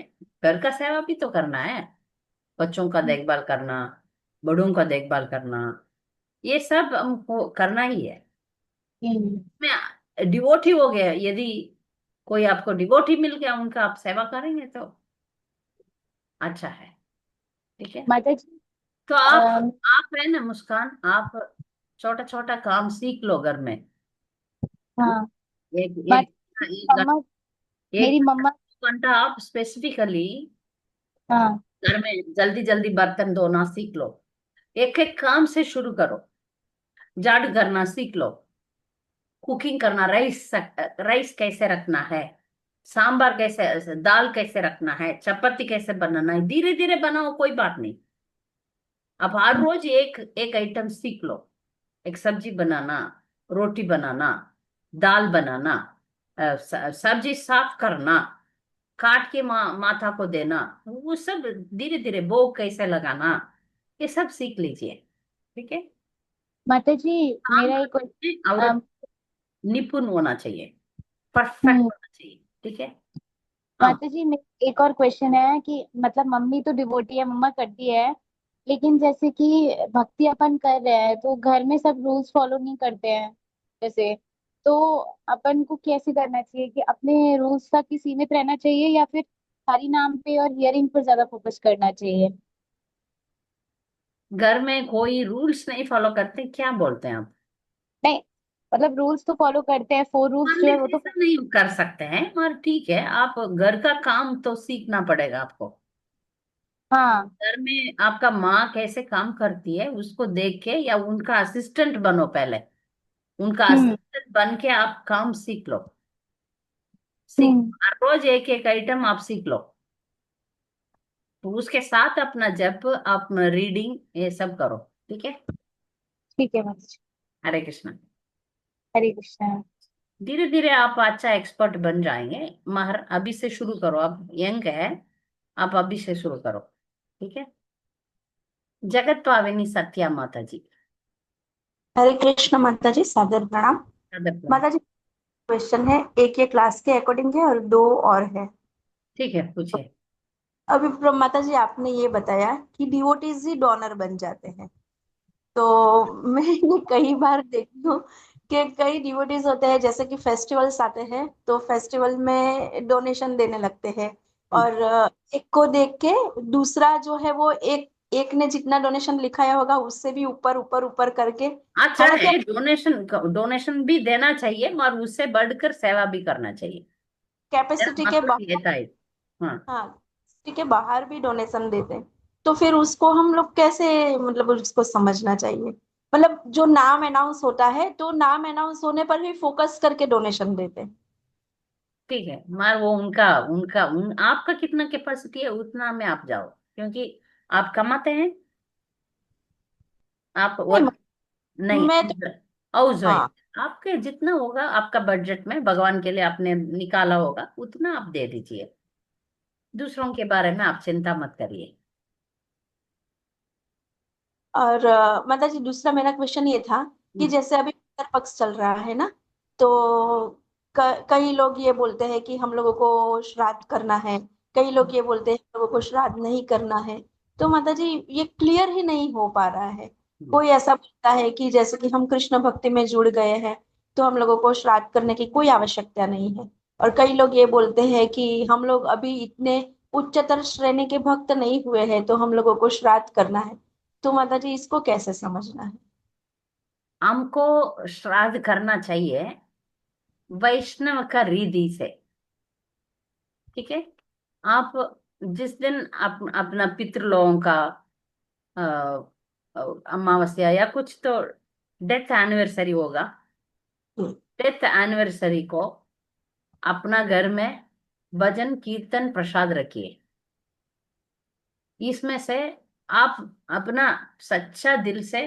Speaker 1: घर का सेवा भी तो करना है, बच्चों का देखभाल करना, बड़ों का देखभाल करना, ये सब हमको करना ही है।
Speaker 3: हम्म।
Speaker 1: मैं डिवोटी हो गया, यदि कोई आपको डिवोटी मिल गया, उनका आप सेवा करेंगे तो अच्छा है। ठीक है।
Speaker 3: माता जी।
Speaker 1: तो आप है ना मुस्कान, आप छोटा छोटा काम सीख लो घर में।
Speaker 3: हाँ।
Speaker 1: एक एक
Speaker 3: माता
Speaker 1: एक
Speaker 3: मम्मा,
Speaker 1: एक
Speaker 3: मेरी मम्मा।
Speaker 1: घंटा आप स्पेसिफिकली
Speaker 3: हाँ।
Speaker 1: घर में जल्दी जल्दी बर्तन धोना सीख लो। एक एक काम से शुरू करो। झाड़ू करना सीख लो, कुकिंग करना, राइस कैसे रखना है, सांबर कैसे, दाल कैसे रखना है, चपाती कैसे बनाना है, धीरे धीरे बनाओ, कोई बात नहीं। अब हर रोज एक एक आइटम सीख लो। एक सब्जी बनाना, रोटी बनाना, दाल बनाना, सब्जी साफ करना, काट के माथा को देना, वो सब धीरे धीरे, भोग कैसे लगाना, ये सब सीख लीजिए। ठीक है।
Speaker 3: माता जी,
Speaker 1: काम
Speaker 3: मेरा एक
Speaker 1: करने में औरत
Speaker 3: अम,
Speaker 1: निपुण होना चाहिए, परफेक्ट
Speaker 3: हम्म,
Speaker 1: होना चाहिए। ठीक है। हाँ।
Speaker 3: माता जी एक और क्वेश्चन है कि मतलब मम्मी तो डिवोटी है, मम्मा करती है, लेकिन जैसे कि भक्ति अपन कर रहे हैं तो घर में सब रूल्स फॉलो नहीं करते हैं जैसे, तो अपन को कैसे करना चाहिए कि अपने रूल्स तक ही सीमित रहना चाहिए या फिर हरि नाम पे और हियरिंग पर ज्यादा फोकस करना चाहिए।
Speaker 1: घर में कोई रूल्स नहीं फॉलो करते, क्या बोलते हैं आप?
Speaker 3: नहीं, मतलब रूल्स तो फॉलो करते हैं, 4 रूल्स जो है वो तो।
Speaker 1: मेडिटेशन नहीं कर सकते हैं, और ठीक है, आप घर का काम तो सीखना पड़ेगा आपको।
Speaker 3: हाँ।
Speaker 1: घर में आपका माँ कैसे काम करती है उसको देख के, या उनका असिस्टेंट बनो पहले। उनका
Speaker 3: हम्म।
Speaker 1: असिस्टेंट बन के आप काम सीख लो। सीख,
Speaker 3: हम्म।
Speaker 1: हर रोज एक एक आइटम आप सीख लो। तो उसके साथ अपना जप, आप रीडिंग, ये सब करो। ठीक है।
Speaker 3: ठीक है माता जी।
Speaker 1: हरे कृष्णा।
Speaker 3: हरे कृष्णा।
Speaker 1: धीरे धीरे आप अच्छा एक्सपर्ट बन जाएंगे। महर अभी से शुरू करो, आप यंग है, आप अभी से शुरू करो। ठीक है। जगत पाविनी सत्या माता जी।
Speaker 4: हरे कृष्ण माता जी, सादर प्रणाम।
Speaker 1: आदर प्रणाम।
Speaker 4: माता जी, क्वेश्चन है, एक ये क्लास के अकॉर्डिंग है और दो और है।
Speaker 1: ठीक है, पूछिए।
Speaker 4: अभी माता जी आपने ये बताया कि डिवोटीज ही डोनर बन जाते हैं, तो मैं ये कई बार देखती हूँ कि कई डिवोटीज होते हैं, जैसे कि फेस्टिवल्स आते हैं तो फेस्टिवल में डोनेशन देने लगते हैं,
Speaker 1: हम्म।
Speaker 4: और एक को देख के दूसरा जो है वो एक एक ने जितना डोनेशन लिखाया होगा उससे भी ऊपर ऊपर ऊपर करके।
Speaker 1: अच्छा
Speaker 4: हाँ
Speaker 1: है,
Speaker 4: मतलब
Speaker 1: डोनेशन डोनेशन भी देना चाहिए, और उससे बढ़कर सेवा भी करना चाहिए। मेरा
Speaker 4: कैपेसिटी के
Speaker 1: मतलब ये
Speaker 4: बाहर।
Speaker 1: था। हाँ।
Speaker 4: हाँ, कैपेसिटी के बाहर भी डोनेशन देते हैं, तो फिर उसको हम लोग कैसे, मतलब उसको समझना चाहिए। मतलब जो नाम अनाउंस होता है तो नाम अनाउंस होने पर भी फोकस करके डोनेशन देते हैं।
Speaker 1: ठीक है, मार वो उनका उनका आपका कितना कैपेसिटी है उतना में आप जाओ, क्योंकि आप कमाते हैं, आप
Speaker 4: नहीं,
Speaker 1: वर्क नहीं।
Speaker 4: मैं तो।
Speaker 1: हाउस
Speaker 4: हाँ।
Speaker 1: वाइफ, आपके जितना होगा आपका बजट में भगवान के लिए आपने निकाला होगा उतना आप दे दीजिए। दूसरों के बारे में आप चिंता मत करिए।
Speaker 4: और माता जी, दूसरा मेरा क्वेश्चन ये था कि
Speaker 1: हम्म।
Speaker 4: जैसे अभी पितृ पक्ष चल रहा है ना, तो कई लोग ये बोलते हैं कि हम लोगों को श्राद्ध करना है, कई लोग ये बोलते हैं हम लोगों को श्राद्ध नहीं करना है। तो माता जी, ये क्लियर ही नहीं हो पा रहा है।
Speaker 1: हम्म।
Speaker 4: कोई ऐसा बोलता है कि जैसे कि हम कृष्ण भक्ति में जुड़ गए हैं तो हम लोगों को श्राद्ध करने की कोई आवश्यकता नहीं है, और कई लोग ये बोलते हैं कि हम लोग अभी इतने उच्चतर श्रेणी के भक्त नहीं हुए हैं तो हम लोगों को श्राद्ध करना है। तो माता जी, इसको कैसे समझना है?
Speaker 1: हमको श्राद्ध करना चाहिए वैष्णव का रीति से। ठीक है। आप जिस दिन अपना पितृलोगों का अ, अमावस्या या कुछ तो डेथ एनिवर्सरी होगा,
Speaker 4: हम्म।
Speaker 1: डेथ एनिवर्सरी को अपना घर में भजन कीर्तन प्रसाद रखिए। इसमें से आप अपना सच्चा दिल से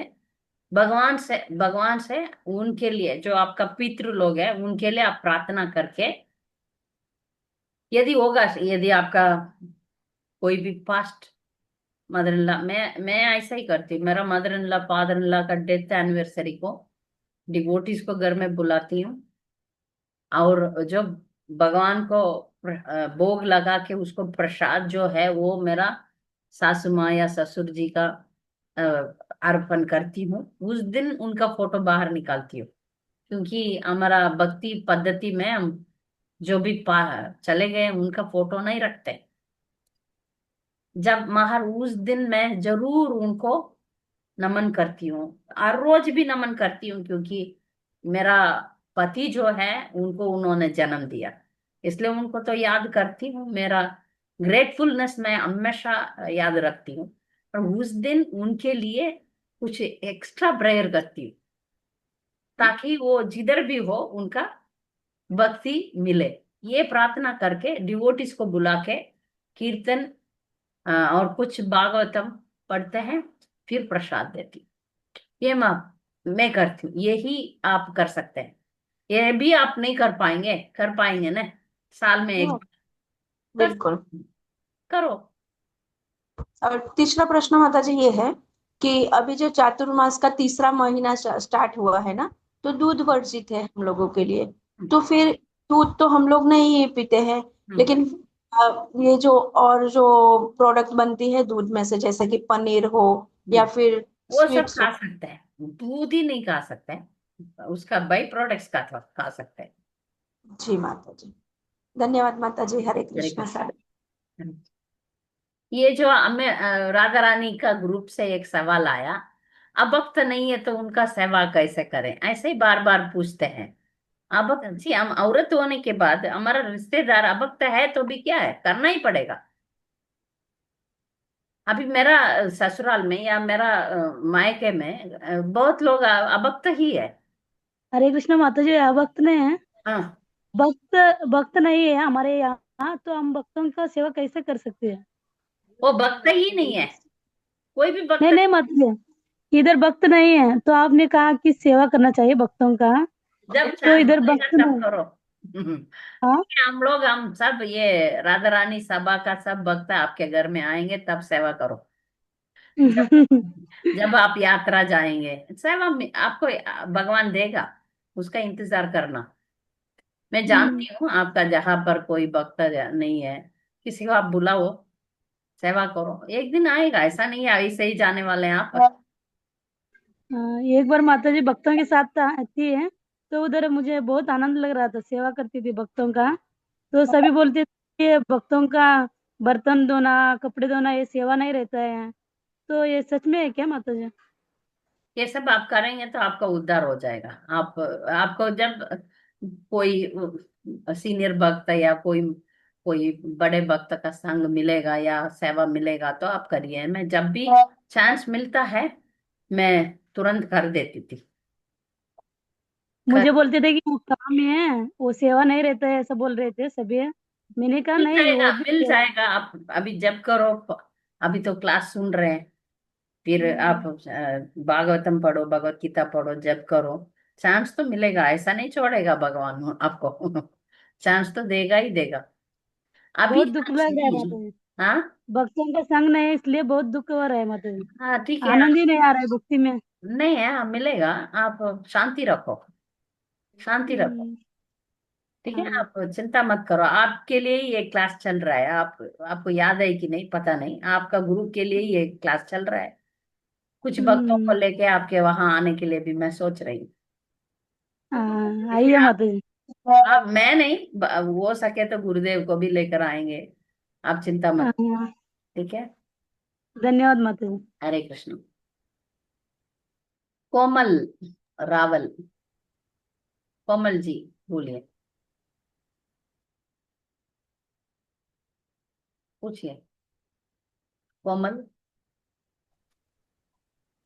Speaker 1: भगवान से उनके लिए, जो आपका पितृ लोग है उनके लिए आप प्रार्थना करके, यदि होगा, यदि आपका कोई भी पास्ट मदर इन लॉ, मैं ऐसा ही करती हूँ, मेरा mother in law father in law का डेथ एनिवर्सरी को डिवोटीज को घर में बुलाती हूँ, और जो भगवान को भोग लगा के उसको प्रसाद जो है वो मेरा सासू माँ या ससुर जी का अ, अर्पण करती हूँ। उस दिन उनका फोटो बाहर निकालती हूँ, क्योंकि हमारा भक्ति पद्धति में हम जो भी चले गए उनका फोटो नहीं रखते। जब बाहर उस दिन मैं जरूर उनको नमन करती हूँ, हर रोज भी नमन करती हूँ, क्योंकि मेरा पति जो है उनको उन्होंने जन्म दिया, इसलिए उनको तो याद करती हूँ। मेरा ग्रेटफुलनेस मैं हमेशा याद रखती हूँ, और उस दिन उनके लिए कुछ एक्स्ट्रा प्रेयर करती हूँ, ताकि वो जिधर भी हो उनका भक्ति मिले। ये प्रार्थना करके डिवोटिस को बुला के कीर्तन और कुछ भागवतम पढ़ते हैं, फिर प्रसाद देती हूँ। ये मैं करती हूँ, यही आप कर सकते हैं। ये भी आप नहीं कर पाएंगे, कर पाएंगे ना, साल में एक
Speaker 4: हाँ,
Speaker 1: कर
Speaker 4: बिल्कुल।
Speaker 1: करो।
Speaker 4: और तीसरा प्रश्न माता जी ये है कि अभी जो चातुर्मास का तीसरा महीना स्टार्ट हुआ है ना, तो दूध वर्जित है हम लोगों के लिए।
Speaker 1: हम्म।
Speaker 4: तो फिर दूध तो हम लोग नहीं पीते हैं,
Speaker 1: हम्म।
Speaker 4: लेकिन ये जो और जो प्रोडक्ट बनती है दूध में से, जैसे कि पनीर हो या
Speaker 1: हम्म।
Speaker 4: फिर
Speaker 1: वो सब
Speaker 4: स्वीट्स
Speaker 1: खा
Speaker 4: हो।
Speaker 1: सकते हैं, दूध ही नहीं खा सकते हैं, उसका बाई प्रोडक्ट्स का खा सकते हैं।
Speaker 4: जी माता जी, धन्यवाद माता जी। हरे
Speaker 1: हरे
Speaker 4: कृष्ण
Speaker 1: कृष्ण।
Speaker 4: सारे।
Speaker 1: ये जो हमें राधा रानी का ग्रुप से एक सवाल आया, अब वक्त नहीं है तो उनका सेवा कैसे करें, ऐसे ही बार बार पूछते हैं। अब जी हम औरत होने के बाद हमारा रिश्तेदार अभक्त है तो भी क्या है, करना ही पड़ेगा। अभी मेरा ससुराल में या मेरा मायके में बहुत लोग अभक्त ही है।
Speaker 2: हरे कृष्ण माता जी, भक्त नहीं है।
Speaker 1: हाँ,
Speaker 2: भक्त भक्त नहीं है हमारे यहाँ, तो हम भक्तों का सेवा कैसे कर सकते हैं?
Speaker 1: वो भक्त ही नहीं है, कोई भी
Speaker 2: नहीं
Speaker 1: भक्त।
Speaker 2: नहीं माता जी, इधर भक्त नहीं है, तो आपने कहा कि सेवा करना चाहिए भक्तों का,
Speaker 1: जब
Speaker 2: तो
Speaker 1: चांस
Speaker 2: इधर
Speaker 1: मिलेगा
Speaker 2: भक्त
Speaker 1: तब
Speaker 2: नहीं।
Speaker 1: करो।
Speaker 2: हाँ।
Speaker 1: हम लोग, हम सब ये राधा रानी सभा का सब भक्त आपके घर में आएंगे तब सेवा करो। जब जब आप यात्रा जाएंगे सेवा आपको भगवान देगा, उसका इंतजार करना। मैं जानती हूँ आपका जहां पर कोई भक्त नहीं है, किसी को आप बुलाओ, सेवा करो, एक दिन आएगा, ऐसा नहीं है ऐसे ही जाने वाले हैं आप।
Speaker 2: एक बार माता जी भक्तों के साथ आती है, तो उधर मुझे बहुत आनंद लग रहा था, सेवा करती थी भक्तों का। तो सभी बोलते थे ये भक्तों का बर्तन धोना, कपड़े धोना, ये सेवा नहीं रहता है। तो ये सच में है क्या माता जी?
Speaker 1: ये सब आप करेंगे तो आपका उद्धार हो जाएगा। आप आपको जब कोई सीनियर भक्त या कोई कोई बड़े भक्त का संग मिलेगा या सेवा मिलेगा तो आप करिए। मैं जब भी चांस मिलता है मैं तुरंत कर देती थी। कर
Speaker 2: मुझे बोलते थे कि वो काम है, वो सेवा नहीं रहता है, ऐसा बोल रहे थे सभी। मैंने कहा
Speaker 1: मिल
Speaker 2: नहीं,
Speaker 1: जाएगा,
Speaker 2: वो भी
Speaker 1: मिल
Speaker 2: सेवा।
Speaker 1: जाएगा। आप अभी जब करो, अभी तो क्लास सुन रहे हैं, फिर आप भागवतम पढ़ो, भगवत गीता पढ़ो, जब करो, चांस तो मिलेगा, ऐसा नहीं छोड़ेगा भगवान आपको। चांस तो देगा ही देगा। अभी
Speaker 2: बहुत दुख
Speaker 1: चांस
Speaker 2: लग रहा है
Speaker 1: नहीं है।
Speaker 2: माता जी,
Speaker 1: हाँ,
Speaker 2: भक्तों का संग नहीं है, इसलिए बहुत दुख हो रहा है माता जी।
Speaker 1: हाँ, ठीक है।
Speaker 2: आनंद ही नहीं आ रहा है भक्ति में।
Speaker 1: नहीं है, हाँ, मिलेगा। आप शांति रखो, शांति रखो।
Speaker 2: हम्म,
Speaker 1: ठीक है,
Speaker 2: हाँ।
Speaker 1: आप चिंता मत करो, आपके लिए ही ये क्लास चल रहा है। आप आपको याद है कि नहीं पता नहीं, आपका गुरु के लिए ही ये क्लास चल रहा है। कुछ भक्तों को
Speaker 2: हम्म,
Speaker 1: लेके आपके वहां आने के लिए भी मैं सोच रही हूँ।
Speaker 2: हाँ,
Speaker 1: इसलिए
Speaker 2: आइए माता जी।
Speaker 1: आप मैं नहीं, हो सके तो गुरुदेव को भी लेकर आएंगे, आप चिंता मत।
Speaker 2: हाँ,
Speaker 1: ठीक है।
Speaker 2: धन्यवाद माता जी।
Speaker 1: हरे कृष्ण। कोमल रावल, कोमल जी बोलिए, पूछिए। कोमल।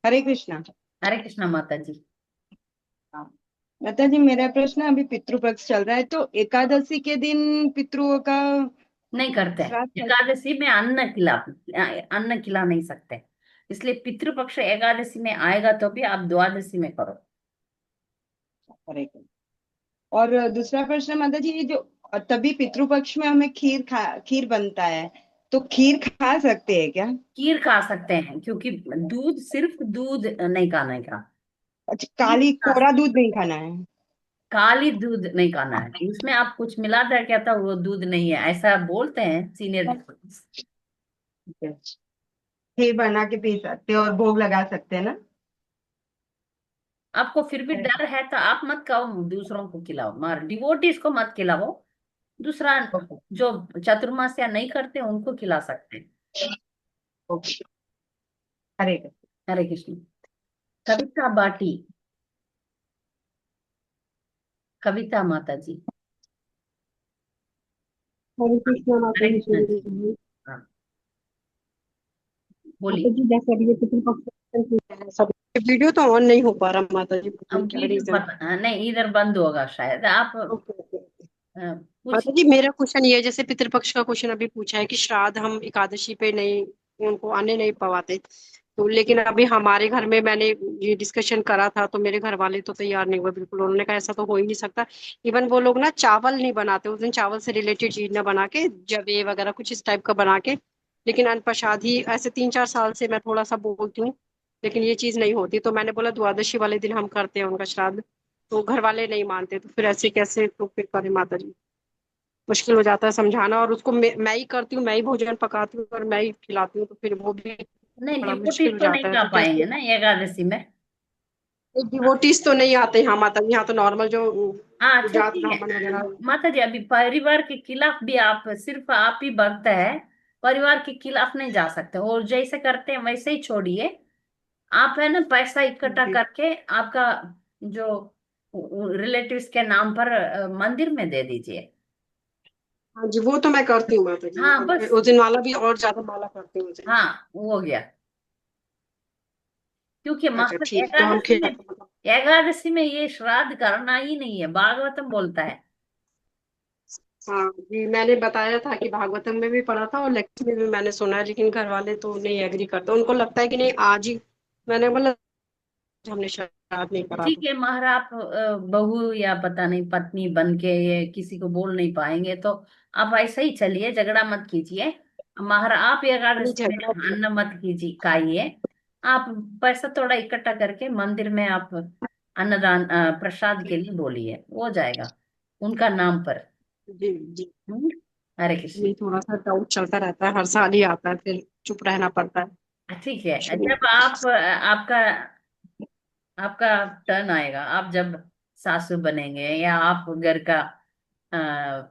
Speaker 5: हरे कृष्णा।
Speaker 1: हरे कृष्ण माता जी।
Speaker 5: माता जी, मेरा प्रश्न, अभी पितृपक्ष चल रहा है, तो एकादशी के दिन पितृओं का
Speaker 1: नहीं करते हैं
Speaker 5: श्राद्ध कैसे?
Speaker 1: एकादशी में, अन्न खिला नहीं सकते, इसलिए पितृपक्ष एकादशी में आएगा तो भी आप द्वादशी में करो।
Speaker 5: हरे कृष्ण। और दूसरा प्रश्न माता जी, ये जो तभी पितृपक्ष में हमें खीर बनता है, तो खीर खा सकते हैं क्या?
Speaker 1: खीर खा सकते हैं, क्योंकि दूध, सिर्फ दूध नहीं खाने का।
Speaker 5: अच्छा,
Speaker 1: खीर
Speaker 5: काली
Speaker 1: खा
Speaker 5: कोरा दूध नहीं खाना है?
Speaker 1: काली दूध नहीं खाना है, उसमें आप कुछ मिला दे क्या था, वो दूध नहीं है, ऐसा बोलते हैं सीनियर।
Speaker 5: ठीक है। खीर बना के पी सकते हैं और भोग लगा सकते हैं ना?
Speaker 1: आपको फिर भी डर है तो आप मत खाओ, दूसरों को खिलाओ, मार डिवोटीज को मत खिलाओ। दूसरा,
Speaker 5: ओके।
Speaker 1: जो चतुर्मास या नहीं करते उनको खिला सकते हैं।
Speaker 5: ओके। हरे कृष्ण।
Speaker 1: हरे कृष्ण। कविता बाटी, कविता माता जी।
Speaker 5: हरे कृष्ण माता
Speaker 1: हरे
Speaker 5: जी,
Speaker 1: कृष्ण जी। हाँ,
Speaker 5: माता
Speaker 1: बोलिए।
Speaker 5: जी, जैसे अभी ये पितृपक्ष है, सब वीडियो तो ऑन नहीं हो पा रहा माता जी, पता
Speaker 1: अब
Speaker 5: नहीं क्या
Speaker 1: वीडियो
Speaker 5: रीजन।
Speaker 1: पता नहीं, इधर बंद होगा शायद। आप
Speaker 5: ओके ओके।
Speaker 1: पूछिए।
Speaker 5: माता जी, मेरा क्वेश्चन ये है, जैसे पितृपक्ष का क्वेश्चन अभी पूछा है कि श्राद्ध हम एकादशी पे नहीं, उनको आने नहीं पवाते, तो लेकिन अभी हमारे घर में मैंने ये डिस्कशन करा था, तो मेरे घर वाले तो तैयार नहीं हुए बिल्कुल। उन्होंने कहा ऐसा तो हो ही नहीं सकता। इवन वो लोग ना चावल नहीं बनाते उस दिन, चावल से रिलेटेड चीज ना बना के, जवे वगैरह कुछ इस टाइप का बना के, लेकिन अन्न प्रसाद ही। ऐसे 3-4 साल से मैं थोड़ा सा बोलती हूँ, लेकिन ये चीज नहीं होती। तो मैंने बोला द्वादशी वाले दिन हम करते हैं उनका श्राद्ध, तो घर वाले नहीं मानते, तो फिर ऐसे कैसे, तो फिर करें माता जी? मुश्किल हो जाता है समझाना, और उसको मैं ही करती हूँ, मैं ही भोजन पकाती हूँ और मैं ही खिलाती हूँ, तो फिर वो भी
Speaker 1: नहीं,
Speaker 5: बड़ा मुश्किल
Speaker 1: डिवोटीज
Speaker 5: हो
Speaker 1: तो नहीं
Speaker 5: जाता है,
Speaker 1: खा
Speaker 5: तो
Speaker 1: पाएंगे
Speaker 5: कैसे?
Speaker 1: ना एकादशी में।
Speaker 5: डिवोटीज तो नहीं आते यहाँ माता जी, यहाँ तो नॉर्मल जो
Speaker 1: हाँ, अच्छा
Speaker 5: जात
Speaker 1: ठीक है।
Speaker 5: ब्राह्मण वगैरह।
Speaker 1: माता जी, अभी परिवार के खिलाफ भी आप, सिर्फ आप ही भक्त है, परिवार के खिलाफ नहीं जा सकते, और जैसे करते हैं वैसे ही छोड़िए। आप है ना पैसा इकट्ठा
Speaker 5: जी।
Speaker 1: करके आपका जो रिलेटिव्स के नाम पर मंदिर में दे दीजिए।
Speaker 5: हाँ जी, वो तो मैं करती हूँ माता जी,
Speaker 1: हाँ
Speaker 5: अब
Speaker 1: बस।
Speaker 5: उस दिन वाला भी और ज्यादा माला करती हूँ जी।
Speaker 1: हाँ वो हो गया। क्योंकि
Speaker 5: अच्छा
Speaker 1: मतलब
Speaker 5: ठीक, तो हम
Speaker 1: एकादशी में, एकादशी में ये श्राद्ध करना ही नहीं है, भागवतम बोलता है।
Speaker 5: हाँ जी, मैंने बताया था कि भागवतम में भी पढ़ा था और लेक्चर में भी मैंने सुना है, लेकिन घर वाले तो नहीं एग्री करते, उनको लगता है कि नहीं आज ही। मैंने बोला हमने शायद नहीं करा
Speaker 1: ठीक
Speaker 5: था।
Speaker 1: है महाराज, आप बहू या पता नहीं पत्नी बन के ये किसी को बोल नहीं पाएंगे तो आप ऐसे ही चलिए, झगड़ा मत कीजिए। महाराज आप
Speaker 5: नहीं
Speaker 1: एकादशी में
Speaker 5: झगड़ा तो
Speaker 1: अन्न मत कीजिए, खाइए। आप पैसा थोड़ा इकट्ठा करके मंदिर में आप अन्नदान प्रसाद के लिए बोलिए, हो जाएगा उनका नाम पर।
Speaker 5: जी जी।
Speaker 1: हम्म? हरे कृष्ण।
Speaker 5: ये थोड़ा सा डाउट चलता रहता है, हर साल ही आता है, फिर चुप रहना पड़ता है।
Speaker 1: ठीक है,
Speaker 5: चलिए।
Speaker 1: जब आप आपका आपका टर्न आएगा, आप जब सासू बनेंगे या आप घर का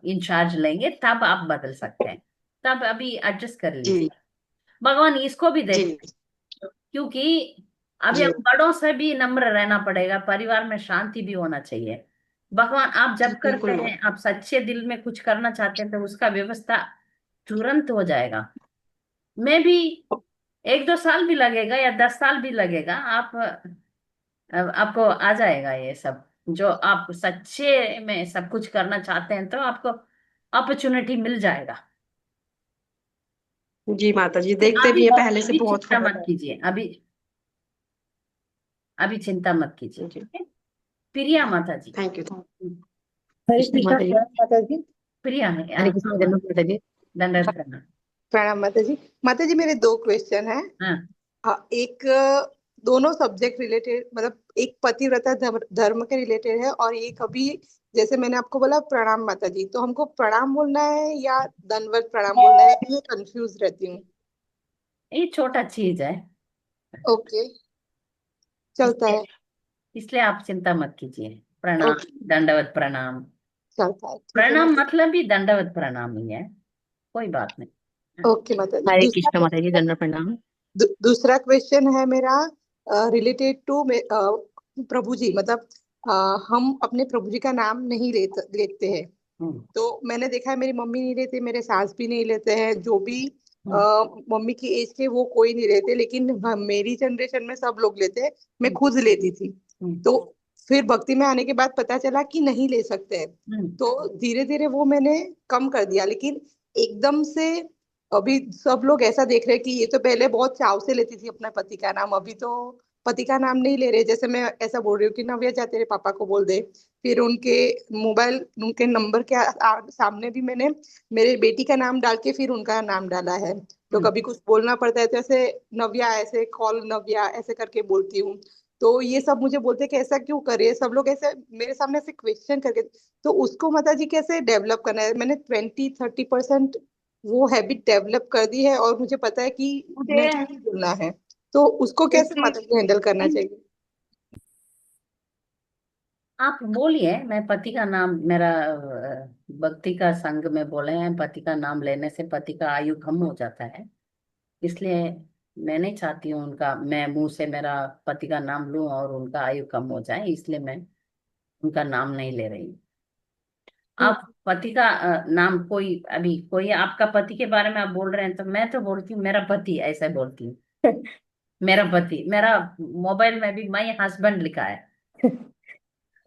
Speaker 1: इंचार्ज लेंगे, तब आप बदल सकते हैं। तब अभी एडजस्ट कर लीजिए।
Speaker 5: जी
Speaker 1: भगवान इसको भी
Speaker 5: जी
Speaker 1: देखते हैं, क्योंकि अभी
Speaker 5: जी
Speaker 1: हम बड़ों से भी नम्र रहना पड़ेगा, परिवार में शांति भी होना चाहिए। भगवान आप
Speaker 5: जी
Speaker 1: जब करते
Speaker 5: बिल्कुल
Speaker 1: हैं,
Speaker 5: माता।
Speaker 1: आप सच्चे दिल में कुछ करना चाहते हैं तो उसका व्यवस्था तुरंत हो जाएगा। मैं भी 1-2 साल भी लगेगा या 10 साल भी लगेगा, आप अब आपको आ जाएगा ये सब। जो आप सच्चे में सब कुछ करना चाहते हैं तो आपको अपॉर्चुनिटी मिल जाएगा।
Speaker 5: जी माता जी, देखते
Speaker 1: अभी
Speaker 5: भी है पहले से
Speaker 1: अभी
Speaker 5: बहुत
Speaker 1: चिंता
Speaker 5: फर्क
Speaker 1: मत
Speaker 5: है।
Speaker 1: कीजिए, अभी अभी चिंता मत कीजिए,
Speaker 5: जी।
Speaker 1: ठीक है। प्रिया माता जी।
Speaker 5: थैंक यू
Speaker 6: हरे
Speaker 5: कृष्ण
Speaker 6: कृष्णा,
Speaker 5: माता जी।
Speaker 6: प्रणाम माता जी।
Speaker 1: प्रिया है
Speaker 6: हरे कृष्णा,
Speaker 1: हाँ,
Speaker 6: दंडवत माता जी।
Speaker 1: दंडवत प्रणाम।
Speaker 6: प्रणाम माता जी। माता जी, मेरे दो क्वेश्चन हैं।
Speaker 1: हाँ।
Speaker 6: एक, दोनों सब्जेक्ट रिलेटेड, मतलब एक पतिव्रता धर्म के रिलेटेड है, और एक अभी जैसे मैंने आपको बोला प्रणाम माता जी, तो हमको प्रणाम बोलना है या दंडवत प्रणाम बोलना है, मैं कंफ्यूज रहती हूँ।
Speaker 1: ये छोटा चीज है,
Speaker 6: ओके, चलता
Speaker 1: इसलिए
Speaker 6: है।
Speaker 1: इसलिए आप चिंता मत कीजिए। प्रणाम,
Speaker 6: ओके,
Speaker 1: दंडवत प्रणाम।
Speaker 6: चलता है, ठीक है
Speaker 1: प्रणाम
Speaker 6: माता जी।
Speaker 1: मतलब ही दंडवत प्रणाम ही है, कोई बात नहीं। हाँ।
Speaker 6: ओके माता जी।
Speaker 7: हरे कृष्ण माता जी, दंडवत प्रणाम।
Speaker 6: दूसरा क्वेश्चन है मेरा रिलेटेड टू प्रभु जी, मतलब अ, हम अपने प्रभु जी का नाम नहीं लेते हैं।
Speaker 1: हम्म।
Speaker 6: तो मैंने देखा है मेरी मम्मी नहीं लेते, मेरे सास भी नहीं लेते हैं, जो भी
Speaker 1: हम्म।
Speaker 6: मम्मी की एज के वो कोई नहीं लेते, लेकिन हाँ, मेरी जनरेशन में सब लोग लेते हैं। मैं
Speaker 1: हम्म।
Speaker 6: खुद लेती थी।
Speaker 1: हम्म।
Speaker 6: तो फिर भक्ति में आने के बाद पता चला कि नहीं ले सकते हैं।
Speaker 1: हम्म।
Speaker 6: तो धीरे धीरे वो मैंने कम कर दिया, लेकिन एकदम से अभी सब लोग ऐसा देख रहे हैं कि ये तो पहले बहुत चाव से लेती थी अपने पति का नाम, अभी तो पति का नाम नहीं ले रहे। जैसे मैं ऐसा बोल रही हूँ कि नव्या जा तेरे पापा को बोल दे, फिर उनके मोबाइल, उनके नंबर के सामने भी मैंने मेरे बेटी का नाम डाल के फिर उनका नाम डाला है। तो
Speaker 1: हम्म।
Speaker 6: कभी कुछ बोलना पड़ता है तो ऐसे नव्या, ऐसे कॉल नव्या ऐसे करके बोलती हूँ। तो ये सब मुझे बोलते हैं कि ऐसा क्यों करे, सब लोग ऐसे मेरे सामने ऐसे क्वेश्चन करके। तो उसको माता जी कैसे डेवलप करना है? मैंने 20-30% वो हैबिट डेवलप कर दी है, और मुझे पता है कि
Speaker 1: मुझे
Speaker 6: नहीं बोलना है। तो उसको कैसे माता जी हैंडल करना चाहिए?
Speaker 1: आप बोलिए, मैं पति का नाम, मेरा भक्ति का संग में बोले हैं, पति का नाम लेने से पति का आयु कम हो जाता है। इसलिए मैं नहीं चाहती हूँ उनका, मैं मुंह से मेरा पति का नाम लूं और उनका आयु कम हो जाए, इसलिए मैं उनका नाम नहीं ले रही हूँ। आप पति का नाम, कोई अभी कोई आपका पति के बारे में आप बोल रहे हैं तो मैं तो बोलती हूँ मेरा पति, ऐसा बोलती हूँ। मेरा पति, मेरा मोबाइल में भी माई हस्बैंड लिखा है,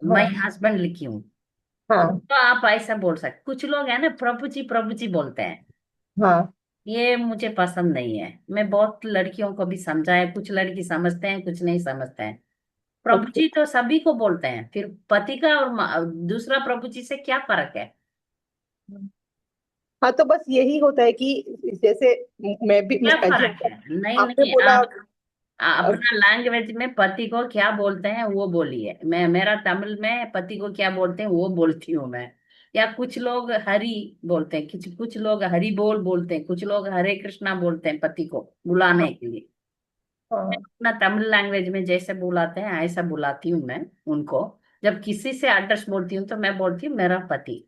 Speaker 1: माई
Speaker 6: हाँ
Speaker 1: हस्बैंड लिखी हूँ।
Speaker 6: हाँ
Speaker 1: तो आप ऐसा बोल सकते। कुछ लोग हैं ना प्रभु जी बोलते हैं,
Speaker 6: हाँ।
Speaker 1: ये मुझे पसंद नहीं है। मैं बहुत लड़कियों को भी समझाया, कुछ लड़की समझते हैं कुछ नहीं समझते हैं। प्रभु
Speaker 6: ओके।
Speaker 1: जी तो सभी को बोलते हैं, फिर पति का और दूसरा प्रभु जी से क्या फर्क है?
Speaker 6: हाँ, तो बस यही होता है कि जैसे मैं भी
Speaker 1: क्या फर्क
Speaker 6: जैसे
Speaker 1: है? नहीं
Speaker 6: आपने
Speaker 1: नहीं,
Speaker 6: बोला।
Speaker 1: आप अपना लैंग्वेज में पति को क्या बोलते हैं वो बोलिए। मैं मेरा तमिल में पति को क्या बोलते हैं वो बोलती हूँ मैं। या कुछ लोग हरि बोलते हैं, कुछ कुछ लोग हरि बोल बोलते हैं, कुछ लोग हरे कृष्णा बोलते हैं पति को बुलाने के लिए। मैं
Speaker 6: हाँ,
Speaker 1: अपना तमिल लैंग्वेज में जैसे बुलाते हैं ऐसा बुलाती हूँ मैं उनको। जब किसी से एड्रेस बोलती हूँ तो मैं बोलती हूँ मेरा पति।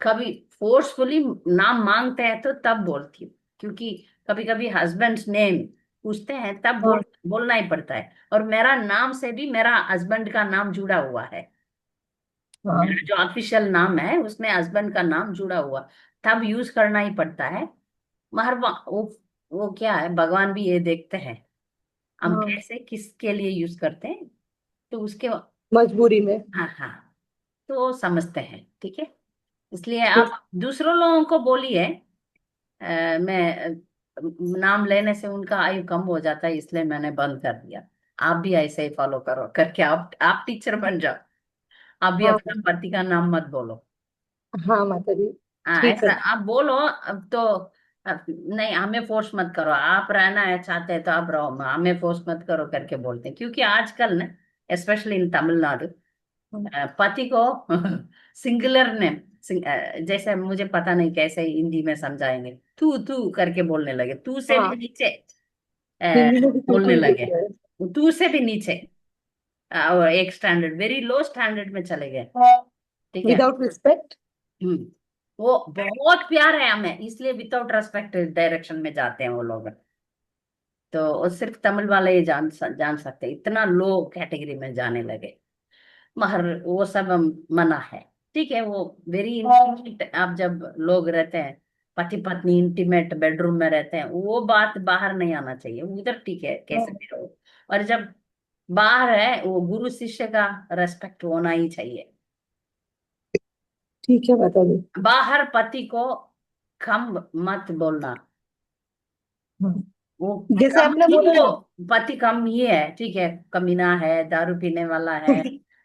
Speaker 1: कभी फोर्सफुली नाम मांगते हैं तो तब बोलती हूँ। क्योंकि कभी कभी हस्बैंड्स नेम पूछते हैं तब
Speaker 6: हाँ
Speaker 1: बोलना ही पड़ता है। और मेरा नाम से भी मेरा हस्बैंड का नाम जुड़ा हुआ है।
Speaker 6: हाँ
Speaker 1: मेरा जो ऑफिशियल नाम है उसमें हस्बैंड का नाम जुड़ा हुआ, तब यूज करना ही पड़ता है। मगर वो क्या है, भगवान भी ये देखते हैं हम
Speaker 6: हाँ,
Speaker 1: कैसे किसके लिए यूज करते हैं, तो उसके,
Speaker 6: मजबूरी में।
Speaker 1: हाँ हाँ, तो समझते हैं, ठीक है। इसलिए
Speaker 6: ठीक।
Speaker 1: आप दूसरों लोगों को बोलिए, मैं नाम लेने से उनका आयु कम हो जाता है, इसलिए मैंने बंद कर दिया। आप भी ऐसे ही फॉलो करो करके आप टीचर बन जाओ। आप भी
Speaker 6: हाँ
Speaker 1: अपना पति का नाम मत बोलो।
Speaker 6: हाँ माता जी।
Speaker 1: हाँ,
Speaker 6: ठीक है।
Speaker 1: ऐसा आप बोलो। अब तो नहीं, हमें फोर्स मत करो, आप रहना है चाहते हैं तो आप रहो, हमें फोर्स मत करो करके बोलते हैं। क्योंकि आजकल ना, स्पेशली इन तमिलनाडु, पति को सिंगुलर नेम, जैसे मुझे पता नहीं कैसे हिंदी में समझाएंगे, तू करके बोलने लगे, तू से भी
Speaker 6: हाँ,
Speaker 1: नीचे
Speaker 6: हिंदी में भी तू
Speaker 1: बोलने
Speaker 6: ही
Speaker 1: लगे,
Speaker 6: बोलते हैं।
Speaker 1: तू से भी नीचे, और एक स्टैंडर्ड, वेरी लो स्टैंडर्ड में चले गए, ठीक है।
Speaker 6: Without respect.
Speaker 1: हम्म। वो बहुत प्यार है हमें, इसलिए विदाउट रेस्पेक्ट डायरेक्शन में जाते हैं वो लोग। तो वो सिर्फ तमिल वाले ही जान सकते हैं, इतना लो कैटेगरी में जाने लगे। मगर वो सब मना है, ठीक है। वो वेरी इंटीमेट, आप जब लोग रहते हैं, पति पत्नी इंटीमेट बेडरूम में रहते हैं, वो बात बाहर नहीं आना चाहिए, उधर ठीक है कैसे भी रहो। और जब बाहर है, वो गुरु शिष्य का रेस्पेक्ट होना ही चाहिए।
Speaker 6: ठीक है माता जी।
Speaker 1: बाहर पति को कम मत बोलना।
Speaker 6: हाँ।
Speaker 1: वो
Speaker 6: जैसे
Speaker 1: कम
Speaker 6: आपने
Speaker 1: ही
Speaker 6: बोला
Speaker 1: वो, पति कम ही है, ठीक है, कमीना है, दारू पीने वाला है,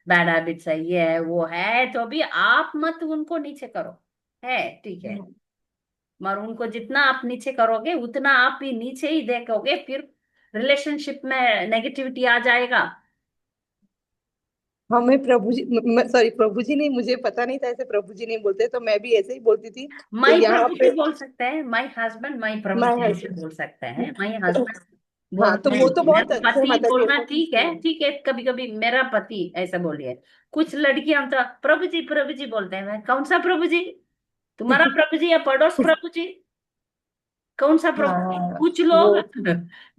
Speaker 1: बैड हैबिट्स है, ये है वो है, तो भी आप मत उनको नीचे करो, है ठीक है।
Speaker 6: ना,
Speaker 1: मगर उनको जितना आप नीचे करोगे उतना आप भी नीचे ही देखोगे, फिर रिलेशनशिप में नेगेटिविटी आ जाएगा।
Speaker 6: हमें प्रभु जी, सॉरी प्रभु जी नहीं, मुझे पता नहीं था ऐसे प्रभु जी नहीं बोलते, तो मैं भी ऐसे ही बोलती थी। तो
Speaker 1: माई
Speaker 6: यहाँ
Speaker 1: प्रभु जी
Speaker 6: पे
Speaker 1: बोल सकते हैं, my husband, my Prabhu
Speaker 6: my
Speaker 1: जी ऐसे
Speaker 6: हस्बैंड।
Speaker 1: बोल सकते हैं, माई हस्बैंड
Speaker 6: हाँ, तो
Speaker 1: बोलते
Speaker 6: वो तो
Speaker 1: हैं,
Speaker 6: बहुत अच्छे हैं
Speaker 1: पति
Speaker 6: माता जी
Speaker 1: बोलना
Speaker 6: ऐसा।
Speaker 1: ठीक है, ठीक है, कभी कभी मेरा पति ऐसा बोलिए। कुछ लड़कियां तो प्रभु जी बोलते हैं, मैं कौन सा प्रभु जी, तुम्हारा प्रभु जी या पड़ोस प्रभु जी, कौन सा प्रभु जी,
Speaker 6: हाँ
Speaker 1: कुछ
Speaker 6: वो।
Speaker 1: लोग